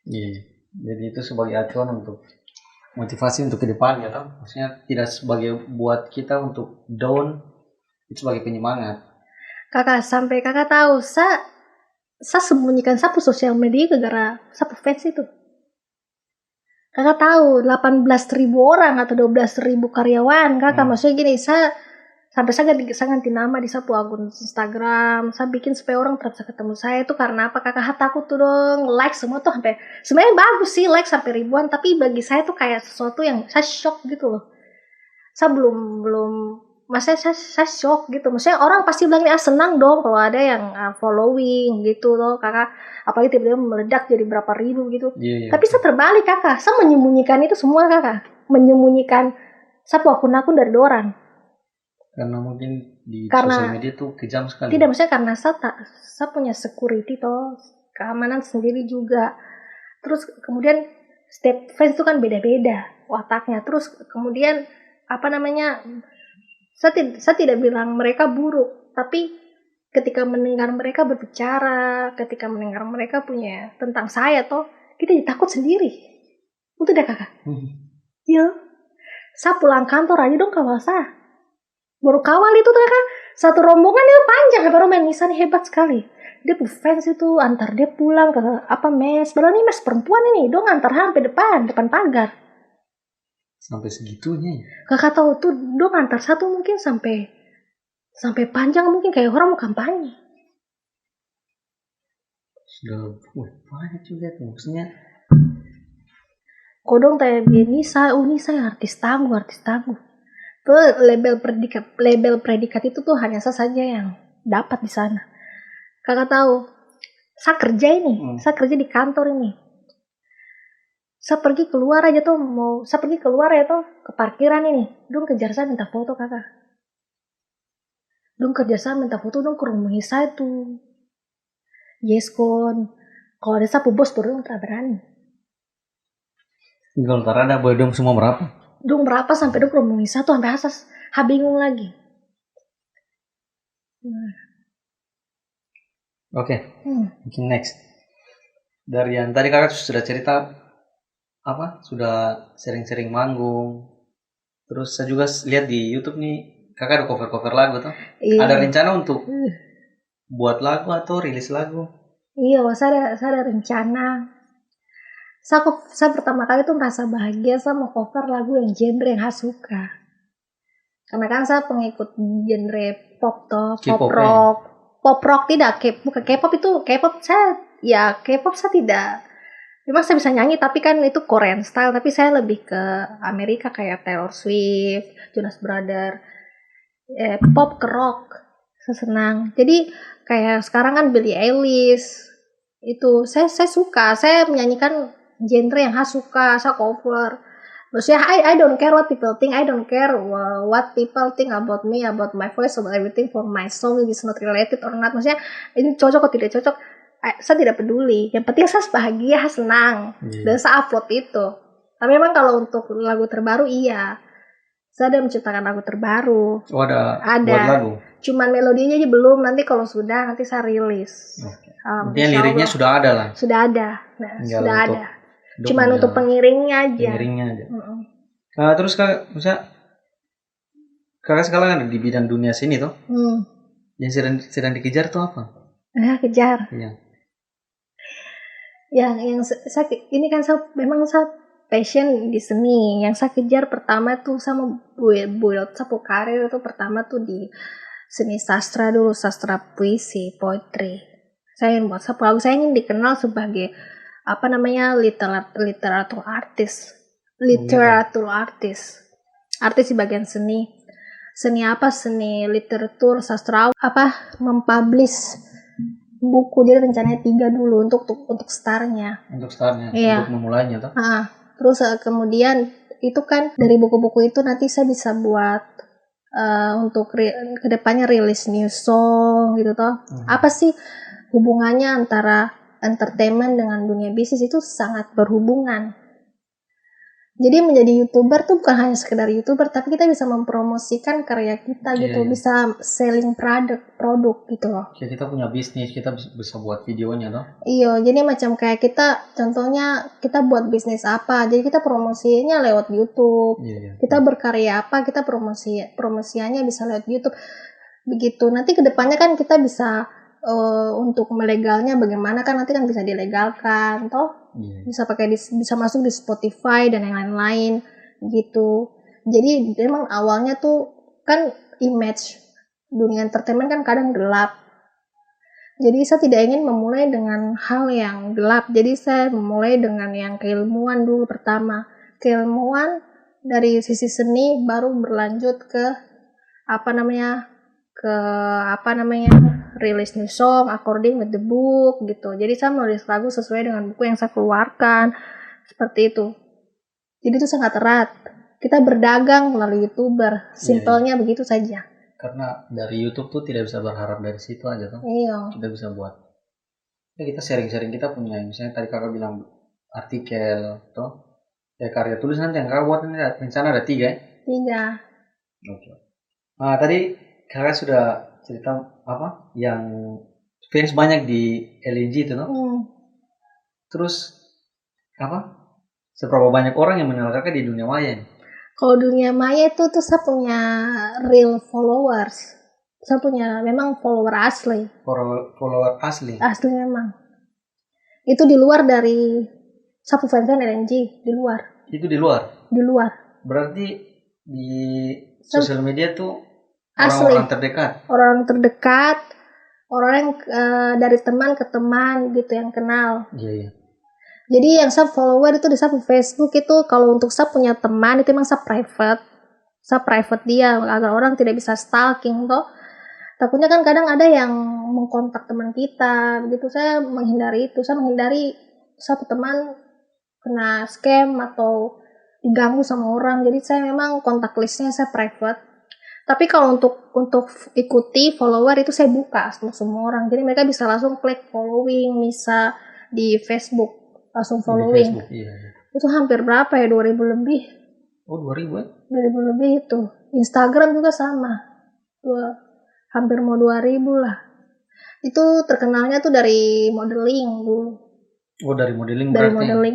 Iya. Jadi itu sebagai acuan untuk motivasi untuk ke depan ya toh. Maksudnya tidak sebagai buat kita untuk down, itu sebagai penyemangat. Kakak, sampai kakak tahu saya sembunyikan Sapu sosial media gara-gara Sapu fans itu. Kakak tahu 18.000 orang atau 12.000 karyawan. Kakak maksudnya gini, sampai saya ganti nama di Sapu akun Instagram. Saya bikin supaya orang tetap bisa ketemu saya itu karena apa? Kakak takut tuh dong like semua tuh sampai sebenarnya bagus sih like sampai ribuan, tapi bagi saya tuh kayak sesuatu yang saya shock gitu loh. Saya belum maksudnya saya shock gitu. Maksudnya orang pasti bilang senang dong kalau ada yang following gitu loh kakak. Apalagi tiba-tiba meledak jadi berapa ribu gitu. Iya. Tapi saya terbalik kakak. Saya menyembunyikan itu semua kakak. Menyembunyikan Sapu akun-akun dari orang. Karena mungkin di sosial media tuh kejam sekali. Tidak, maksudnya karena saya punya security toh, keamanan sendiri juga. Terus kemudian setiap fans itu kan beda-beda wataknya. Terus kemudian saya tidak bilang mereka buruk, tapi ketika mendengar mereka berbicara, ketika mendengar mereka punya tentang saya toh, kita jadi takut sendiri. Itu dah kakak. Iya. Saya pulang kantor aja dong kawal saya. Baru kawal itu tuh kakak, satu rombongan itu panjang. Baru main Nisa nih hebat sekali. Dia tuh fans itu antar dia pulang ke mes. Padahal ini mes perempuan ini, dong antar sampai depan pagar. Sampai segitunya. Kakak tahu tuh dong antar satu mungkin sampai panjang mungkin kayak orang mau kampanye. Sudah banyak juga tuh maksudnya. Kodong tanya dia Nisa yang artis tangguh. Tuh label predikat itu tuh hanya saya saja yang dapat di sana. Kakak tahu, saya kerja di kantor ini. Saya pergi keluar ya ke parkiran ini. Dong kejar saya minta foto kakak. Dong kerja saya minta foto dong ke rumah saya tuh. Yes kon. Kalau ada sapu bos baru dong tak berani. Kalau ada boleh dong semua berapa? Dong berapa sampai dong ke rumah saya tuh sampai asas. Bingung lagi. Oke. Mungkin next. Dari yang tadi kakak sudah cerita sudah sering-sering manggung. Terus saya juga lihat di YouTube nih kakak ada cover lagu tuh. Iya. Ada rencana untuk buat lagu atau rilis lagu? Iya, saya ada rencana. Saya pertama kali tuh merasa bahagia saya mau cover lagu yang genre yang saya suka. Karena kan saya pengikut genre pop toh, pop rock. Pop rock tidak, bukan K-pop itu. K-pop saya tidak. Memang saya bisa nyanyi tapi kan itu Korean style, tapi saya lebih ke Amerika kayak Taylor Swift, Jonas Brothers. Pop ke rock. Saya senang. Jadi kayak sekarang kan Billie Eilish. Itu saya suka. Saya menyanyikan genre yang saya suka, saya cover. Maksudnya I don't care what people think, I don't care what people think about me, about my voice, about everything for my song is not related or not. Maksudnya ini cocok atau tidak cocok, saya tidak peduli. Yang penting saya bahagia, saya senang, dan saya upload itu. Tapi memang kalau untuk lagu terbaru iya, saya ada menciptakan lagu terbaru. Oh ada. Buat lagu. Cuman melodinya aja belum. Nanti kalau sudah nanti saya rilis. Liriknya sudah ada lah. Sudah ada. Sudah ada. Cuman untuk pengiringnya aja. Nah, terus kakak sekarang ada di bidang dunia sini tuh. Yang sedang dikejar tuh apa? Kejar. Iya. Yang saya ini kan memang saya passion di seni. Yang saya kejar pertama tuh sama build sapu karir itu pertama tuh di seni sastra dulu, sastra puisi, poetry. Saya ingin buat sapu lagu, saya ingin dikenal sebagai literatur artis. Artis di bagian seni. Seni literatur, sastra, mempublish buku, jadi rencananya 3 dulu untuk startnya. Untuk startnya, Iya. untuk memulainya toh. Terus kemudian itu kan dari buku-buku itu nanti saya bisa buat untuk kedepannya rilis new song gitu toh. Apa sih hubungannya antara entertainment dengan dunia bisnis? Itu sangat berhubungan. Jadi menjadi YouTuber tuh bukan hanya sekedar YouTuber, tapi kita bisa mempromosikan karya kita gitu, bisa selling produk gitu loh. Ya, kita punya bisnis, kita bisa buat videonya loh. Iya, jadi macam kayak kita, contohnya kita buat bisnis apa, jadi kita promosinya lewat YouTube. Kita berkarya apa, kita promosiannya bisa lewat YouTube. Begitu. Nanti kedepannya kan kita bisa untuk melegalnya bagaimana kan, nanti kan bisa dilegalkan toh. Bisa bisa masuk di Spotify dan yang lain-lain gitu. Jadi memang awalnya tuh kan image dunia entertainment kan kadang gelap. Jadi saya tidak ingin memulai dengan hal yang gelap. Jadi saya memulai dengan yang keilmuan dulu pertama. Keilmuan dari sisi seni baru berlanjut ke rilis new song according with the book gitu. Jadi saya menulis lagu sesuai dengan buku yang saya keluarkan, seperti itu. Jadi itu sangat erat. Kita berdagang melalui YouTuber, simpelnya begitu saja. Karena dari YouTube tuh tidak bisa berharap dari situ aja tuh. Iya. Kita bisa buat. Ya kita sharing-sharing kita punya, misalnya tadi kakak bilang artikel, toh. Ya karya tulis nanti yang kakak buat ini rencana ada 3 ya? 3. Oke. Nah tadi kakak sudah cerita apa yang fans banyak di LNG itu no? Terus apa seberapa banyak orang yang mengenal kakak di dunia maya nih? Kalau dunia maya itu tuh saya punya real followers. Saya punya memang follower asli. Follower asli? Asli memang. Itu di luar dari Sapu Fansan LNG, di luar. Itu di luar? Di luar. Berarti di sosial media tuh asli. Orang-orang terdekat? Orang terdekat, orang yang dari teman ke teman gitu yang kenal. Iya. Jadi yang saya follower itu di Sapu Facebook itu, kalau untuk saya punya teman itu memang saya private dia agar orang tidak bisa stalking toh. Takutnya kan kadang ada yang mengkontak teman kita, begitu saya menghindari itu. Saya menghindari satu teman kena scam atau diganggu sama orang. Jadi saya memang kontak listnya saya private. Tapi kalau untuk ikuti follower itu saya buka untuk semua orang. Jadi mereka bisa langsung klik following, bisa di Facebook langsung following. Di Facebook, iya. Itu hampir berapa ya? 2.000 lebih. Oh, 2.000 ya? 2.000 lebih itu. Instagram juga sama. Hampir mau 2.000 lah. Itu terkenalnya tuh dari modeling dulu. Oh, dari modeling dari berarti? Dari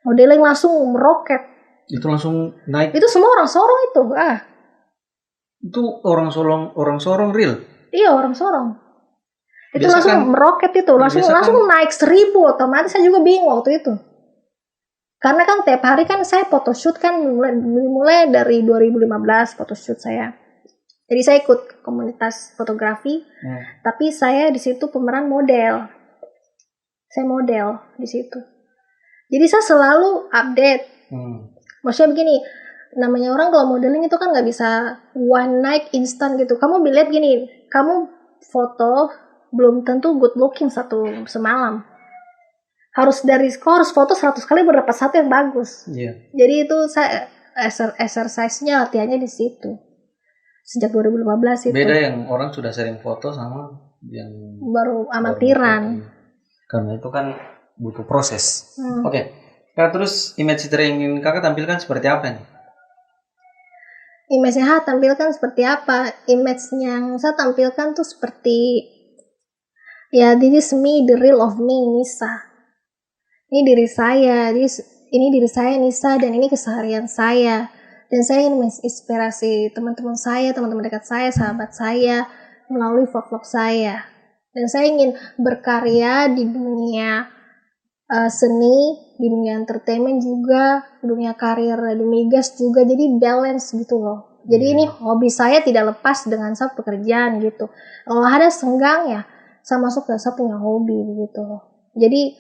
modeling langsung meroket. Itu langsung naik? Itu semua orang Sorong itu. Itu orang Sorong real? Iya, orang Sorong. Itu langsung meroket itu, langsung naik 1.000, otomatis saya juga bingung waktu itu. Karena kan tiap hari kan saya photoshoot kan mulai dari 2015 photoshoot saya. Jadi saya ikut komunitas fotografi, tapi saya di situ pemeran model. Saya model di situ. Jadi saya selalu update. Maksudnya begini, namanya orang kalau modeling itu kan nggak bisa one night instant gitu. Kamu lihat gini, kamu foto belum tentu good looking semalam. Harus foto 100 kali berdapat satu yang bagus. Jadi itu saya exercise-nya latihannya di situ. Sejak 2015 itu. Beda yang orang sudah sering foto sama yang baru amatiran. Karena itu kan butuh proses. Oke. Nah, terus image yang ingin kakak tampilkan seperti apa nih? Image yang saya tampilkan seperti apa? Image yang saya tampilkan tuh seperti ya, this is me, the real of me, Nisa. Ini diri saya, ini diri saya Nisa, dan ini keseharian saya. Dan saya ingin menginspirasi teman-teman saya, teman-teman dekat saya, sahabat saya melalui vlog-vlog saya. Dan saya ingin berkarya di dunia seni, di dunia entertainment juga, dunia karir di migas juga, jadi balance gitu loh. Jadi ini hobi saya tidak lepas dengan saya pekerjaan gitu. Kalau ada senggang ya, saya masuk ke saya punya hobi gitu loh. Jadi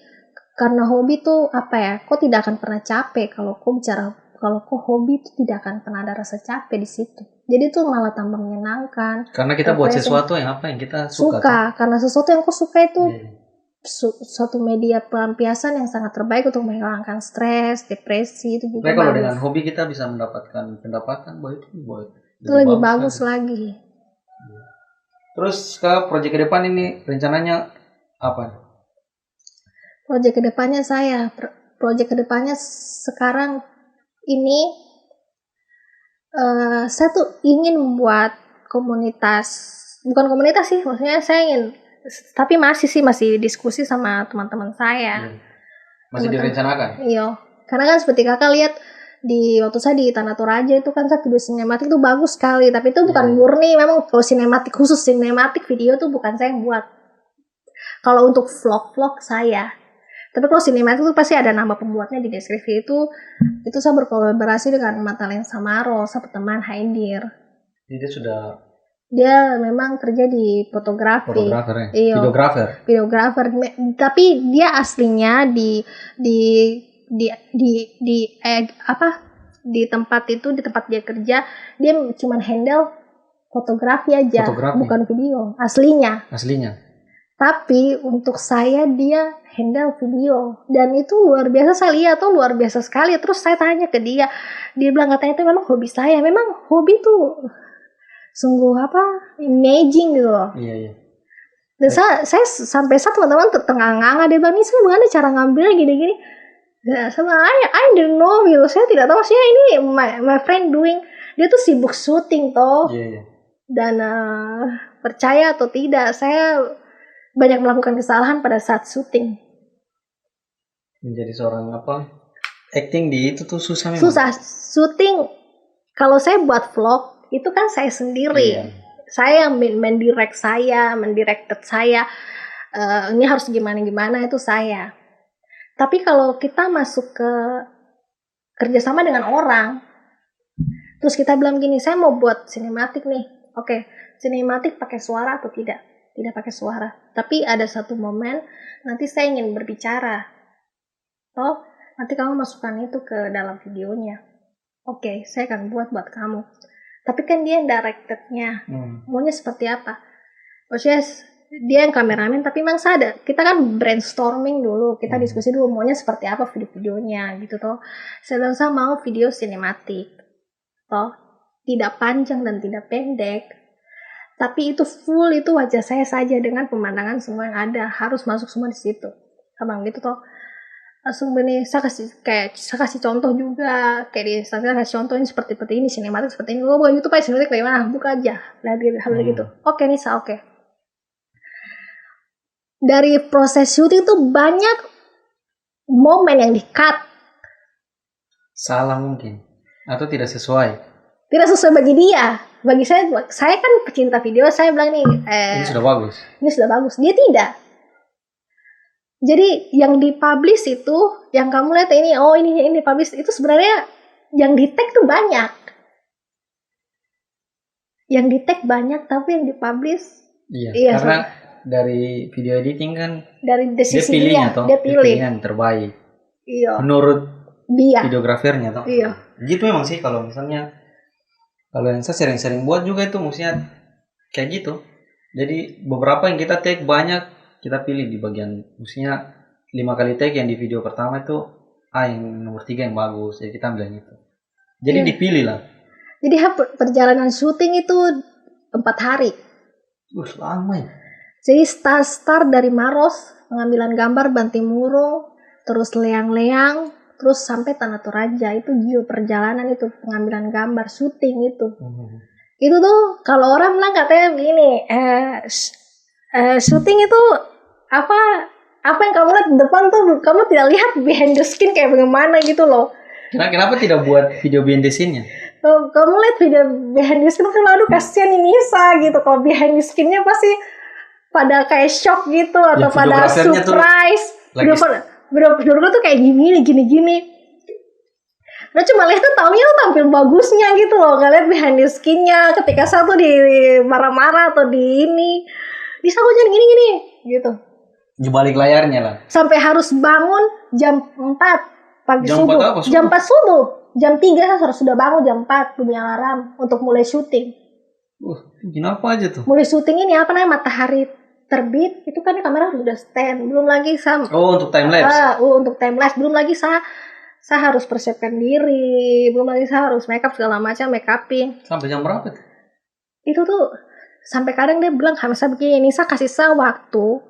karena hobi tuh apa ya, kok tidak akan pernah capek kalau kau bicara kalau kok hobi itu tidak akan pernah ada rasa capek di situ. Jadi itu malah tambah menyenangkan. Karena kita buat refreshing. sesuatu yang kita suka. Karena sesuatu yang kau suka itu Iya. suatu media pelampiasan yang sangat terbaik untuk menghilangkan stres, depresi, itu juga Tapi kalau bagus. dengan hobi kita bisa mendapatkan pendapatan, itu lebih bagus lagi. Terus ke proyek ke depan ini rencananya apa? Proyek kedepannya sekarang ini saya tuh ingin membuat komunitas, bukan komunitas sih, maksudnya saya ingin, tapi masih diskusi sama teman-teman saya. Masih direncanakan? Iya, karena kan seperti kakak lihat di waktu saya di Tanah Toraja itu kan saya video sinematik itu bagus sekali, tapi itu bukan murni, memang kalau khusus sinematik video tuh bukan saya yang buat. Kalau untuk vlog saya, tapi kalau sinematik itu pasti ada nama pembuatnya di deskripsi. Itu saya berkolaborasi dengan Matalen Samaro, saya teman Haidir. Jadi dia memang kerja di fotografi. Iya. Videografer. Tapi dia aslinya di tempat dia kerja, dia cuma handle fotografi aja, bukan video aslinya. Tapi untuk saya dia handle video, dan itu luar biasa, saya lihat tuh luar biasa sekali. Terus saya tanya ke dia bilang katanya itu memang hobi saya. Memang hobi tuh sungguh amazing gitu loh. Iya. Dan saya sampai saat teman-teman terengah-engah, dia bilang ini saya bagaimana cara ngambilnya gini-gini. Sama I don't know gitu, saya tidak tahu. Maksudnya ini my friend doing, dia tuh sibuk syuting toh. Iya. Dan percaya atau tidak, saya banyak melakukan kesalahan pada saat syuting. Menjadi seorang acting di itu tuh susah memang. Susah syuting. Kalau saya buat vlog itu kan saya sendiri. Iya. Saya yang mendirected saya. Ini harus gimana itu saya. Tapi kalau kita masuk ke kerjasama dengan orang, terus kita bilang gini, saya mau buat sinematik nih. Oke, sinematik pakai suara atau tidak? Tidak pakai suara. Tapi ada satu momen nanti saya ingin berbicara. Nanti kamu masukkan itu ke dalam videonya. Oke, saya akan buat kamu. Tapi kan dia yang directednya. Maunya seperti apa? Maksudnya dia yang kameramen, tapi memang kita kan brainstorming dulu, kita diskusi dulu maunya seperti apa video-videonya gitu toh. Saya bilang saya mau video sinematik. Tidak panjang dan tidak pendek. Tapi itu full, itu wajah saya saja dengan pemandangan semua yang ada, harus masuk semua di situ. Abang gitu toh. Langsung benih, saya kasih contoh juga, kayak di Instagram kasih contoh ini seperti ini, sinematik seperti ini. Bukan YouTube aja, sinematik bagaimana? Buka aja, lihat gitu. Oke Nisa, oke. Dari proses syuting tuh banyak momen yang di-cut. Salah mungkin, atau tidak sesuai. Tidak sesuai bagi dia. Bagi saya kan pecinta video, saya bilang nih, ini sudah bagus. Dia tidak. Jadi yang dipublish itu, yang kamu lihat ini publish itu sebenarnya yang di-tag tuh banyak. Yang di-tag banyak, tapi yang dipublish iya karena dari video editing kan dari sisi dia pilih yang terbaik. Iya. Menurut dia videografernya toh. Iya. Gitu memang sih kalau misalnya yang saya sering-sering buat juga itu maksudnya kayak gitu. Jadi beberapa yang kita take banyak kita pilih di bagian maksudnya 5 kali take yang di video pertama itu yang nomor 3 yang bagus. Jadi kita ambil yang itu. Jadi dipilih lah. Jadi perjalanan syuting itu 4 hari. Lama ya. Jadi start dari Maros, pengambilan gambar Bantimurung, terus Leang-Leang, terus sampai Tanah Toraja. Itu perjalanan itu, pengambilan gambar, syuting itu. Itu tuh kalau orang bilang katanya begini, syuting itu apa yang kamu lihat di depan tuh kamu tidak lihat behind the scene kayak bagaimana gitu loh. Kenapa tidak buat video behind the scene-nya? Kamu lihat video behind the scene kan, aduh kasihan ini Nisa gitu. Kalau behind the scene-nya pasti pada kayak shock gitu atau pada surprise. Video tuh kayak gini. Nah cuma lihat tuh taunya tampil bagusnya gitu loh. Gak lihat behind the scene-nya ketika satu di marah-marah atau di ini. Nisa kok jangan gini gitu. Di balik layarnya lah. Sampai harus bangun jam 4 pagi subuh. Jam 4 subuh. Jam 3 saya harus sudah bangun, jam 4 bunyi alarm untuk mulai syuting. Bikin apa aja tuh? Mulai syuting ini apa namanya, matahari terbit, itu kan kamera sudah stand. Belum lagi untuk time lapse. Untuk time lapse. Belum lagi saya harus persiapkan diri. Belum lagi saya harus makeup segala macam, make upin. Sampai jam berapa tuh? Itu tuh sampai kadang dia bilang Hamsa begini, saya kasih saya waktu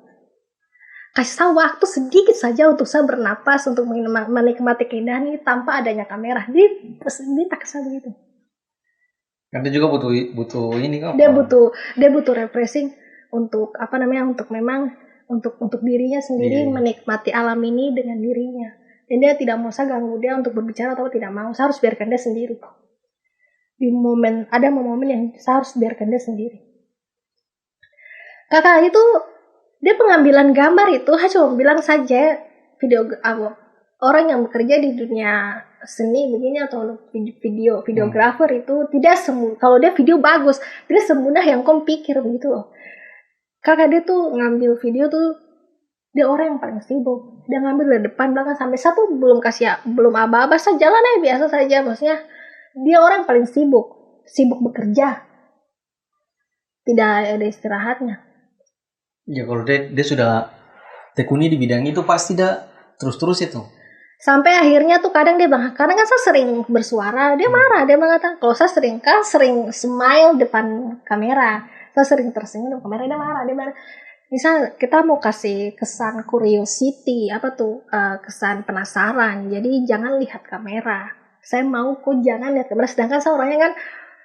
sedikit saja untuk saya bernapas, untuk menikmati keindahan ini tanpa adanya kamera. Dia tak kesal begitu. Kan dia juga butuh ini kan. Dia butuh refreshing untuk apa namanya, untuk memang untuk dirinya sendiri, menikmati alam ini dengan dirinya. Dan dia tidak mau saya ganggu dia untuk berbicara atau tidak mau. Saya harus biarkan dia sendiri. Ada momen yang saya harus biarkan dia sendiri. Kakak itu dia pengambilan gambar itu saya cuma bilang saja orang yang bekerja di dunia seni begini atau videografer itu tidak kalau dia video bagus tidak semudah yang kau pikir begitu loh. Kakak dia tuh ngambil video tuh, dia orang yang paling sibuk. Dia ngambil dari depan belakang sampai satu belum aba-aba, saya jalan aja biasa saja. Maksudnya dia orang yang paling sibuk bekerja, tidak ada istirahatnya. Ya kalau dia sudah tekuni di bidang itu pasti dia terus itu. Sampai akhirnya tuh kadang dia bilang, kadang kan saya sering bersuara, dia marah, dia mengatakan kalau saya sering smile depan kamera, saya sering tersenyum depan kamera, dia marah. Misal kita mau kasih kesan curiosity, kesan penasaran, jadi jangan lihat kamera. Saya mau kok jangan lihat kamera, sedangkan saya orangnya kan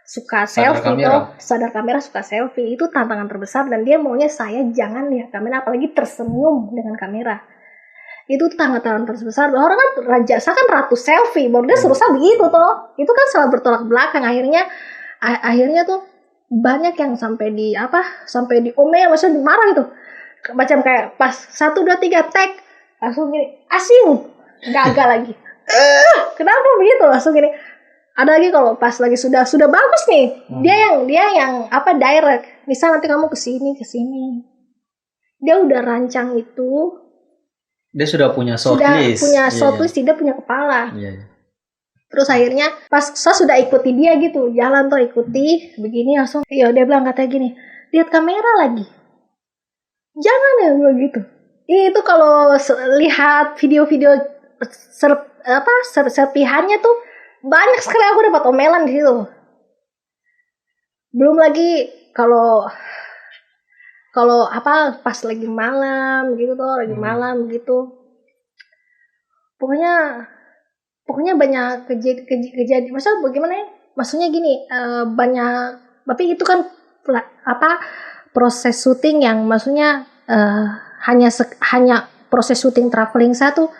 suka selfie sadar kamera, suka selfie, itu tantangan terbesar, dan dia maunya saya jangan lihat kamera, apalagi tersenyum dengan kamera. Itu tantangan terbesar. Orang kan saya kan ratu selfie, baru dia suruh saya begitu tuh. Itu kan salah bertolak belakang. Akhirnya tuh banyak yang sampai di omel, maksudnya dimarah gitu. Macam kayak pas 1, 2, 3 tag langsung gini, asing, gagal lagi. Kenapa begitu? Langsung gini. Ada lagi kalau pas lagi sudah bagus nih, dia yang direct. Misal nanti kamu kesini. Dia udah rancang itu. Dia sudah punya shortlist. Dia punya kepala. Yeah. Terus akhirnya pas saya sudah ikuti dia gitu, jalan tuh ikuti begini langsung. Dia bilang katanya gini, lihat kamera lagi. Jangan ya begitu. Itu kalau lihat video-video serpihannya tuh banyak sekali aku dapat omelan di situ. Belum lagi kalau pas lagi malam gitu pokoknya banyak kejadian. Maksudnya gini, banyak, tapi itu kan proses syuting yang maksudnya hanya proses syuting traveling saya tuh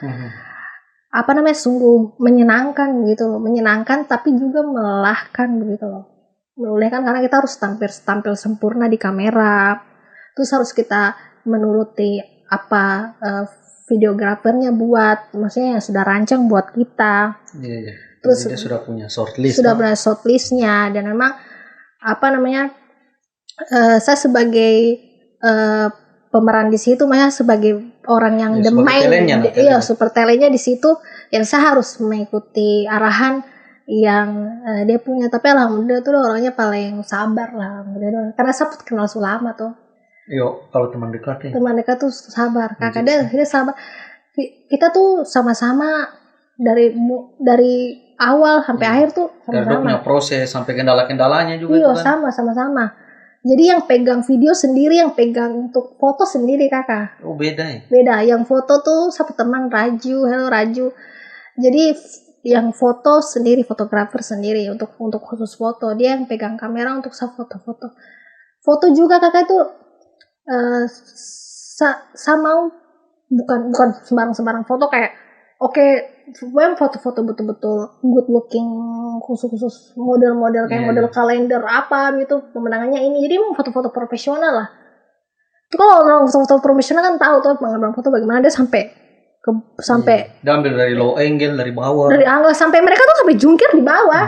sungguh menyenangkan tapi juga melelahkan begitu loh. Melelahkan karena kita harus tampil sempurna di kamera. Terus harus kita menuruti videografernya buat, maksudnya yang sudah rancang buat kita. Iya. Terus dia sudah punya shortlist. Punya shortlistnya, dan memang saya sebagai pemeran di situ, makanya sebagai orang yang super talentnya di situ, yang saya harus mengikuti arahan yang dia punya. Tapi alhamdulillah tuh orangnya paling sabar lah, karena saya kenal Sulama tuh. Kalau teman dekat tuh sabar. Kakak dia sabar. Kita tuh sama-sama dari awal sampai akhir tuh sama-sama. Punya proses sampai kendala-kendalanya juga. Iya, sama-sama. Jadi yang pegang video sendiri, yang pegang untuk foto sendiri kakak. Oh, beda ya? Beda. Yang foto tuh satu teman Raju. Hello Raju. Jadi yang foto sendiri, fotografer sendiri untuk khusus foto. Dia yang pegang kamera untuk foto-foto. Foto juga kakak itu sama bukan sembarang foto kayak foto-foto betul-betul good looking, khusus model-model kayak model kalender gitu, pemenangannya ini. Jadi emang foto-foto profesional lah. Itu kalau orang foto profesional kan tahu tuh pengambilan foto bagaimana, dia sampai dia ambil dari low angle, dari bawah. Dari angle sampai mereka tuh sampai jungkir di bawah.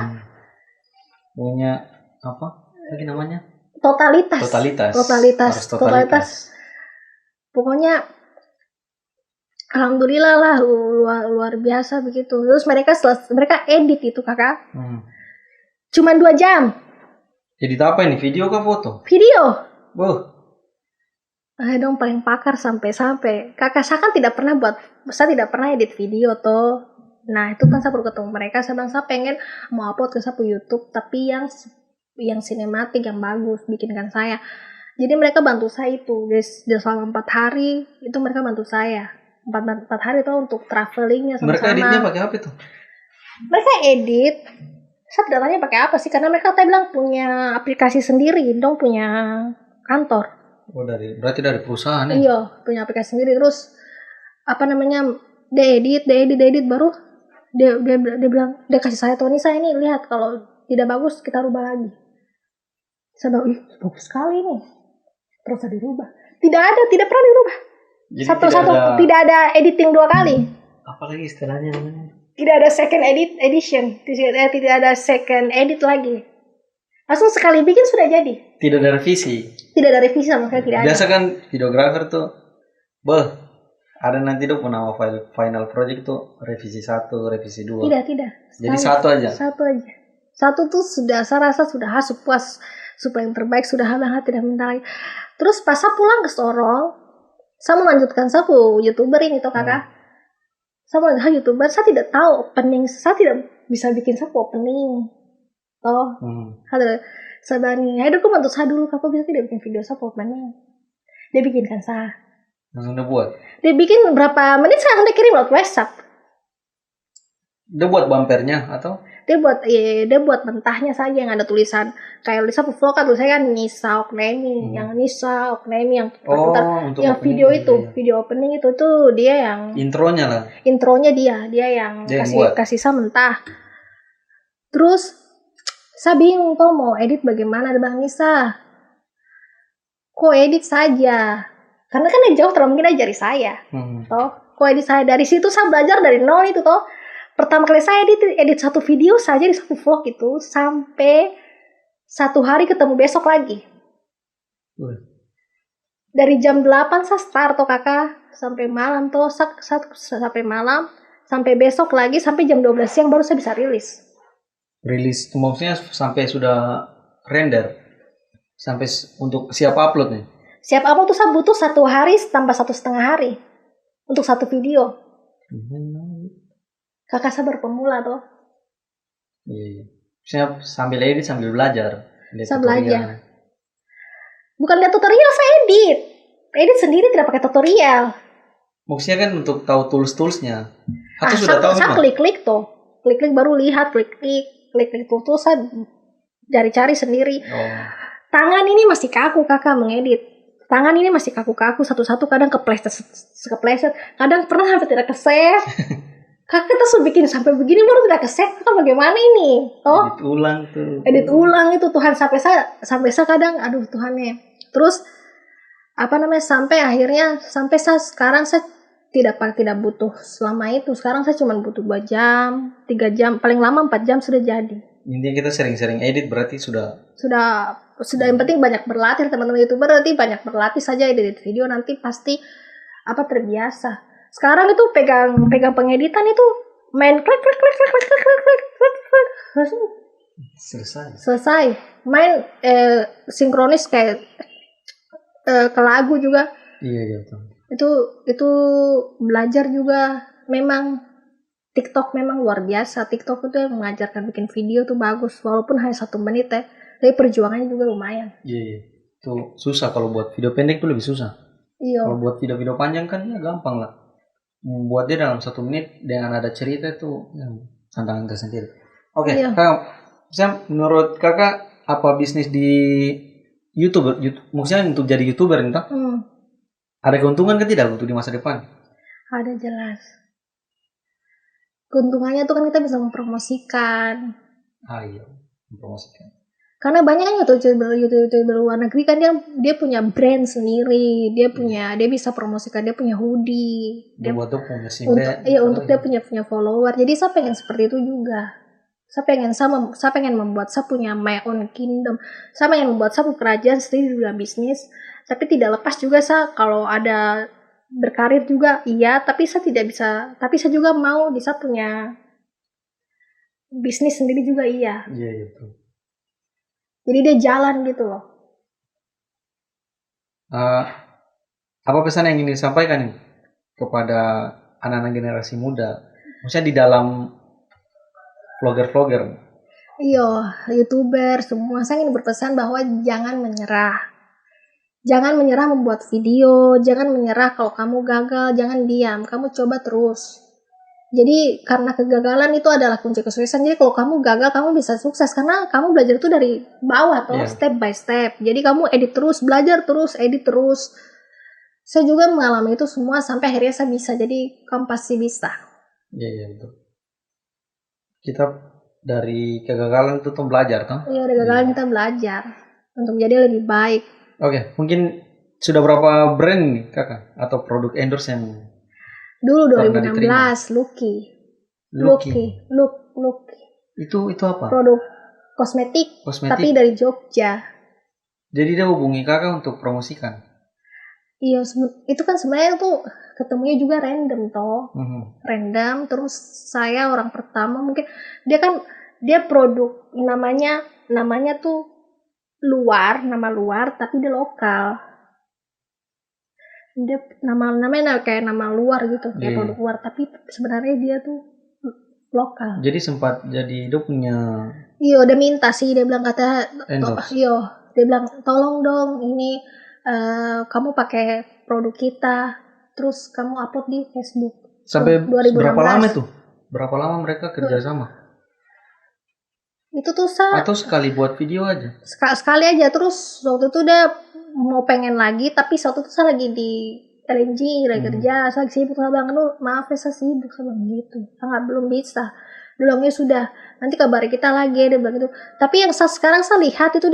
Punya apa lagi namanya? Totalitas. Pokoknya Alhamdulillah lah, luar biasa begitu. Terus mereka edit itu kakak, cuman 2 jam. Edit apa ini? Video kah foto? Video. Dong paling pakar sampai kakak saya kan saya tidak pernah edit video toh. Nah itu kan saya baru ketemu mereka, saya bilang saya pengen mau upload ke saya YouTube, tapi yang sinematik yang bagus bikinkan saya. Jadi mereka bantu saya itu selama 4 hari itu mereka bantu saya 4 hari itu untuk travelingnya sama-sama. Mereka editnya pakai apa itu? Mereka edit, saya tidak tanya pakai apa sih, karena mereka tadi bilang punya aplikasi sendiri, dong punya kantor. Berarti dari perusahaan ya? Iya, punya aplikasi sendiri. Terus dia edit baru dia bilang, dia kasih saya Tony, saya ini lihat kalau tidak bagus kita rubah lagi. Saya bilang, bagus sekali nih. Terus dirubah. Tidak pernah dirubah. Satu-satu, tidak ada editing 2 kali. Apalagi istilahnya namanya? Tidak ada second edition. Tidak ada second edit lagi. Langsung sekali bikin sudah jadi. Tidak ada revisi? Tidak ada revisi sama sekali, tidak ada. Biasa kan videografer tuh, ada nanti tuh nama final project tuh revisi 1, revisi 2. Tidak. Jadi satu aja? Satu aja. Satu tuh sudah, saya rasa sudah puas. Supaya yang terbaik sudah banget, tidak minta lagi. Terus pas saya pulang ke Sorong, saya melanjutkan saya YouTuber ini tuh kakak. Saya melanjutkan YouTuber, saya tidak tahu opening, saya tidak bisa bikin opening. Saya bilang, ayo aku bantu saya dulu, kakak bisa tidak bikin video opening. Dia bikinkan saya. Langsung dia buat? Dia bikin berapa menit, saya langsung kirim lewat WhatsApp. Dia buat bumpernya atau? Dia buat mentahnya saja yang ada tulisan kayak Lisa vlog kan tulisannya kan Nisa Oknemi, yang Nisa Oknemi yang putar yang video itu, video opening itu tuh dia yang intronya dia yang kasih saya mentah. Terus saya bingung tuh mau edit bagaimana, ada Bang Nisa. Kok edit saja? Karena kan yang jauh terlalu mungkin ajari saya. Kok edit saya, dari situ saya belajar dari nol itu toh. Pertama kali saya edit 1 video saja di 1 vlog itu sampai 1 hari ketemu besok lagi. Dari jam 8 saya start toh kakak sampai malam toh, sampai malam, sampai besok lagi sampai jam 12 siang baru saya bisa rilis. Rilis maksudnya sampai sudah render, sampai untuk siap upload nih? Siap upload tuh saya butuh 1 hari tambah 1,5 hari untuk 1 video. Kakak saya baru pemula tuh. Iya. Saya sambil edit sambil belajar. Saya belajar. Bukan lihat tutorial, saya edit. Edit sendiri tidak pakai tutorial. Maksudnya kan untuk tahu tools-toolsnya. Atau sudah tahu? Saya klik-klik tuh. Klik-klik baru lihat, klik-klik tuh saya cari sendiri. Tangan ini masih kaku kakak mengedit. Tangan ini masih kaku-kaku, satu-satu kadang kepleset. Kadang pernah sampai tidak keset. Kakak kita bikin sampai begini baru tidak keset, kan bagaimana ini? Edit ulang itu Tuhan, sampai saya kadang aduh Tuhannya. Terus sampai saya sekarang saya tidak butuh selama itu. Sekarang saya cuma butuh 2 jam, 3 jam, paling lama 4 jam sudah jadi. Intinya kita sering-sering edit berarti sudah yang penting banyak berlatih, teman-teman YouTuber berarti banyak berlatih saja edit video, nanti pasti terbiasa. Sekarang itu pegang pengeditan itu main klik selesai. Main sinkronis kayak ke lagu juga. Iya. Itu belajar juga. Memang TikTok memang luar biasa. TikTok itu yang mengajarkan bikin video tuh bagus, walaupun hanya 1 menit ya. Tapi perjuangannya juga lumayan. Iya. Itu susah, kalau buat video pendek tuh lebih susah. Iya. Kalau buat video panjang kan ya gampang lah. Membuat dia dalam 1 menit dengan ada cerita itu tantangan tersendiri. Oke, iya. Kak, menurut kakak apa bisnis di YouTube maksudnya untuk jadi YouTuber entah? Ada keuntungan kan tidak untuk di masa depan? Ada jelas. Keuntungannya tuh kan kita bisa mempromosikan. Iya, mempromosikan. Karena banyak kan YouTuber luar negeri kan dia punya brand sendiri, dia bisa promosikan, dia punya hoodie, dia punya untuk dia punya follower. Jadi saya pengen seperti itu juga. Saya pengen membuat saya punya my own kingdom. Saya pengen membuat saya kerajaan sendiri di dalam bisnis. Tapi tidak lepas juga saya kalau ada berkarir juga iya, tapi saya tidak bisa, tapi saya juga mau bisa punya bisnis sendiri juga iya. Iya, iya betul. Jadi dia jalan gitu loh. Apa pesan yang ingin disampaikan nih kepada anak-anak generasi muda? Maksudnya di dalam vlogger-vlogger. Iya, YouTuber semua saya ingin berpesan bahwa jangan menyerah. Jangan menyerah membuat video, jangan menyerah kalau kamu gagal, jangan diam, kamu coba terus. Jadi karena kegagalan itu adalah kunci kesuksesan. Jadi kalau kamu gagal, kamu bisa sukses karena kamu belajar itu dari bawah atau step by step. Jadi kamu edit terus, belajar terus, edit terus. Saya juga mengalami itu semua sampai akhirnya saya bisa. Jadi kamu pasti bisa. Iya, iya betul. Kita dari kegagalan itu tuh belajar, toh? Iya, dari kegagalan kita belajar untuk menjadi lebih baik. Oke, mungkin sudah berapa brand nih kakak atau produk endorse yang Dulu pernah 2016, Lucky. Itu apa? Produk kosmetik, tapi dari Jogja. Jadi dia hubungi kakak untuk promosikan. Iya, itu kan sebenarnya tuh ketemunya juga random toh. Random, terus saya orang pertama mungkin dia produk namanya tuh nama luar tapi dia lokal. Dia namanya kayak nama luar gitu, kayak produk luar, tapi sebenarnya dia tuh lokal. Jadi sempat jadi dia punya. Iya, udah minta sih, dia bilang endorse. Dia bilang tolong dong ini kamu pakai produk kita, terus kamu upload di Facebook. Sampai 2016. berapa lama tuh? Berapa lama mereka kerjasama? Itu tuh atau sekali buat video aja? Sekali aja, terus waktu itu udah mau pengen lagi, tapi waktu itu saya lagi di LNG lagi kerja, saya lagi sibuk. Saya bilang, maaf ya saya sibuk, saya bilang gitu, sangat belum bisa. Dia bilangnya sudah, nanti kabari kita lagi, dia bilang gitu. Tapi yang sekarang saya lihat itu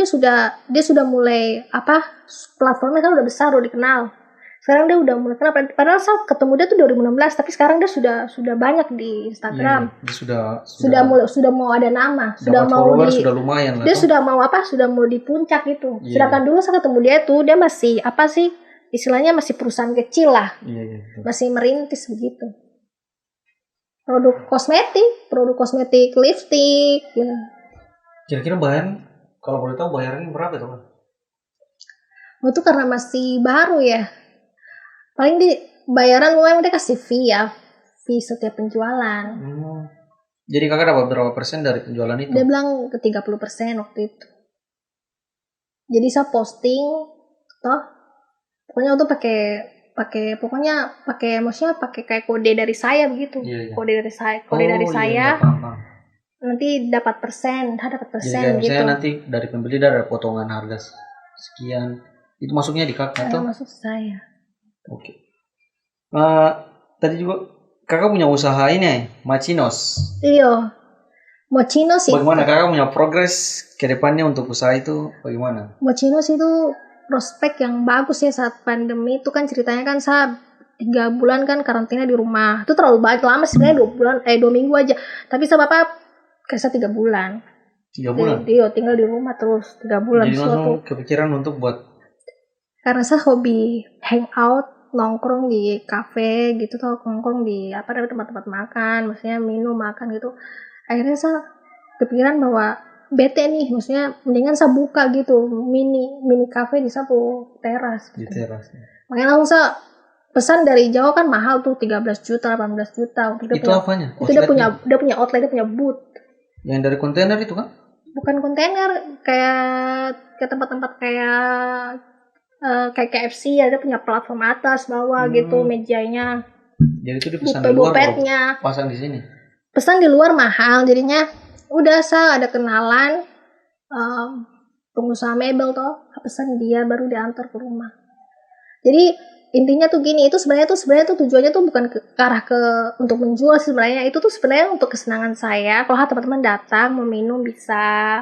dia sudah mulai platformnya kan udah besar, udah dikenal. Sekarang dia udah mulai kenal. Padahal saya ketemu dia tuh 2016, tapi sekarang dia sudah banyak di Instagram. Dia sudah mau ada nama, sudah mau sudah lumayan lah. Dia sudah mau sudah mau di puncak gitu. Sedangkan dulu saya ketemu dia tuh dia masih istilahnya masih perusahaan kecil lah. Masih merintis begitu. Produk kosmetik, lipstick gitu. Kira-kira bayar, kalau boleh tahu bayarannya berapa tuh? Itu karena masih baru ya. Paling di bayaran lumayan, dia kasih fee setiap penjualan. Jadi kakak dapat berapa persen dari penjualan itu? Dia bilang ke 30% waktu itu. Jadi saya posting pokoknya waktu maksudnya pakai kayak kode dari saya begitu. Kode dari saya. Nanti dapat persen, Jadi gitu. Jadi nanti dari pembeli ada potongan harga sekian. Itu masuknya di kakak atau? Masuk saya. Oke. Tadi juga kakak punya usaha ini, Machinos. Iya. Machinos itu. Bagaimana kakak punya progres ke depannya untuk usaha itu bagaimana? Machinos itu prospek yang bagus ya saat pandemi itu kan ceritanya kan saya 3 bulan kan karantina di rumah. Itu terlalu lama sebenarnya 2 minggu aja. Tapi saya kayak 3 bulan. 3 bulan? Iya, tinggal di rumah terus 3 bulan. Jadi langsung kepikiran untuk buat? Karena saya hobi hangout, nongkrong di kafe gitu, nongkrong di tempat-tempat makan, maksudnya minum makan gitu. Akhirnya saya kepikiran bahwa bete nih, maksudnya mendingan saya buka gitu mini kafe di satu teras gitu. Di teras. Makanya langsung saya pesan dari Jawa kan mahal tuh 13 juta 18 juta. Itu apanya? Itu dia punya outlet, dia punya booth. Yang dari kontainer itu kan? Bukan kontainer, kayak tempat-tempat kayak KFC, ada punya platform atas bawah gitu mejanya. Jadi itu dipesan di luar, pasang di sini. Pesan di luar mahal, jadinya udah saya ada kenalan pengusaha mebel pesan dia baru diantar ke rumah. Jadi intinya tuh gini, itu sebenarnya tuh tujuannya tuh bukan ke arah untuk menjual sebenarnya, itu tuh sebenarnya untuk kesenangan saya. Kalau teman-teman datang mau minum bisa,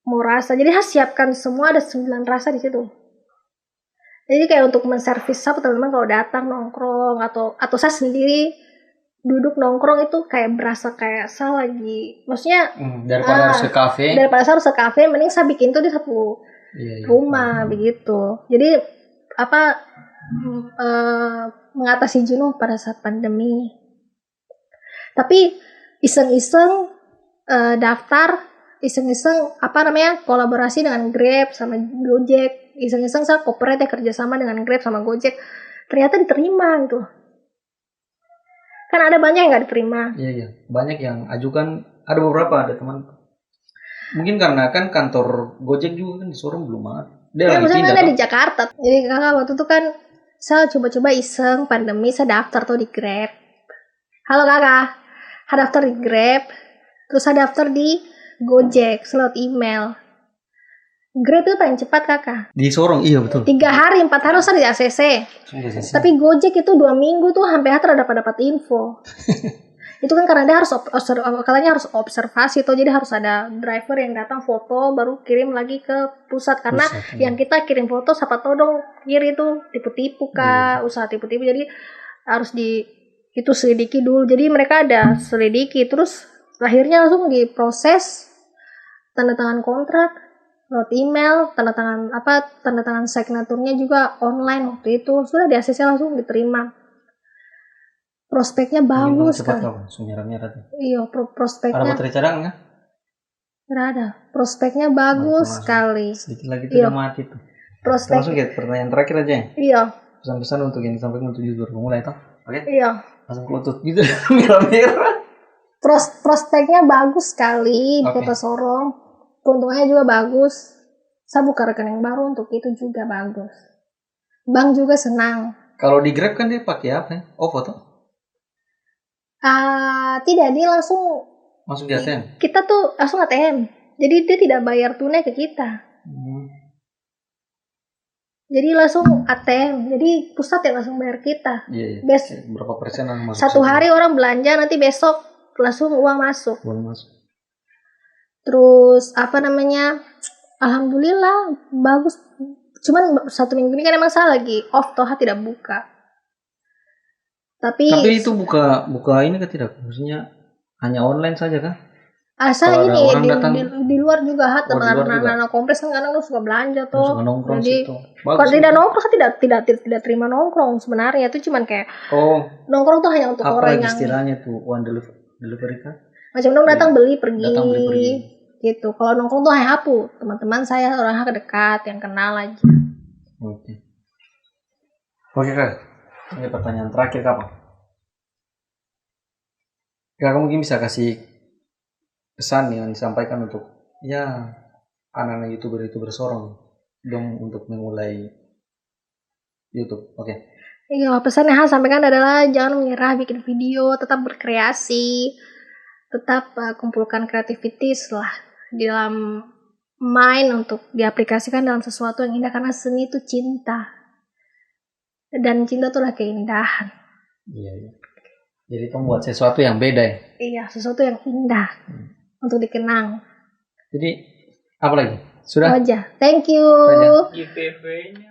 mau rasa, jadi siapkan semua, ada 9 rasa di situ. Jadi kayak untuk menservis teman-teman kalau datang nongkrong atau saya sendiri duduk nongkrong itu kayak berasa kayak saya lagi, maksudnya daripada harus ke kafe, mending saya bikin tuh di satu rumah begitu. Jadi mengatasi jenuh pada saat pandemi. Tapi iseng-iseng daftar, iseng-iseng kolaborasi dengan Grab sama Gojek, iseng-iseng saya cooperate kerjasama dengan Grab sama Gojek, ternyata diterima gitu. Kan ada banyak yang nggak diterima. Iya, banyak yang ajukan, ada beberapa, ada teman. Mungkin karena kan kantor Gojek juga kan di Sorong belum ada. Dia lagi pindah ada di Jakarta. Jadi kakak waktu itu kan saya coba-coba iseng pandemi, saya daftar tuh di Grab. Halo kakak, saya daftar di Grab, terus saya daftar di Gojek, lewat email. Grab itu paling cepat kakak. Di Sorong, iya betul. 3 hari, 4 hari saya di ACC. Tapi Gojek itu 2 minggu tuh sampai dapat info. Itu kan karena dia harus harus observasi tuh, jadi harus ada driver yang datang foto baru kirim lagi ke pusat, karena yang kita kirim foto siapa tahu dong kiri itu tipu-tipu kah, usaha tipu-tipu, jadi harus itu selidiki dulu. Jadi mereka ada selidiki, terus akhirnya langsung diproses, tanda tangan kontrak lewat email, tanda tangan signaturnya juga online waktu itu, sudah di ACC langsung diterima. Prospeknya bagus kan. Iya, prospeknya. Ada baterai cadangan nggak? Nggak ada. Prospeknya bagus sekali. Sedikit lagi tuh udah mati tuh. Prospek. Langsung ke pertanyaan terakhir aja ya. Iya. Pesan-pesan untuk yang disampaikan untuk jujur mulai toh. Oke? Iya. Langsung kelutut gitu. Merah-merah. Prospeknya bagus sekali di Kota Sorong. Keuntungannya juga bagus. Saya buka rekening baru untuk itu juga bagus. Bank juga senang. Kalau di Grab kan dia pakai apa ya? Oh, foto? Tidak, dia langsung di ATM. Kita tuh langsung ATM. Jadi dia tidak bayar tunai ke kita. Jadi langsung ATM. Jadi pusat yang langsung bayar kita. Iya. Berapa persen masuk? 1 hari orang belanja, nanti besok langsung uang masuk. Terus alhamdulillah bagus. Cuman 1 minggu ini kan emang saya lagi off toh, tidak buka. Tapi itu buka ini kan tidak, maksudnya hanya online saja kan? Asal ini di luar juga teman-teman kompleks kan kadang suka belanja tuh. Jadi kalau tidak nongkrong tidak terima nongkrong sebenarnya, itu cuman kayak nongkrong tuh hanya untuk orang yang istilahnya tuh one delivery kan? Macam dong datang beli pergi. Gitu. Kalau nongkrong tuh hanya teman-teman saya orang dekat yang kenal aja. Oke kak. Ini pertanyaan terakhir kapan? Kakak mungkin bisa kasih pesan yang disampaikan untuk anak-anak YouTuber Sorong dong untuk memulai YouTube. Iya, pesan yang sampaikan adalah jangan menyerah bikin video, tetap berkreasi, tetap kumpulkan kreativitas lah di dalam mind untuk diaplikasikan dalam sesuatu yang indah, karena seni itu cinta. Dan cinta itulah keindahan. Iya. Jadi kamu buat sesuatu yang beda ya? Iya, sesuatu yang indah untuk dikenang. Jadi apa lagi? Sudah? Aja. Thank you. IPV-nya.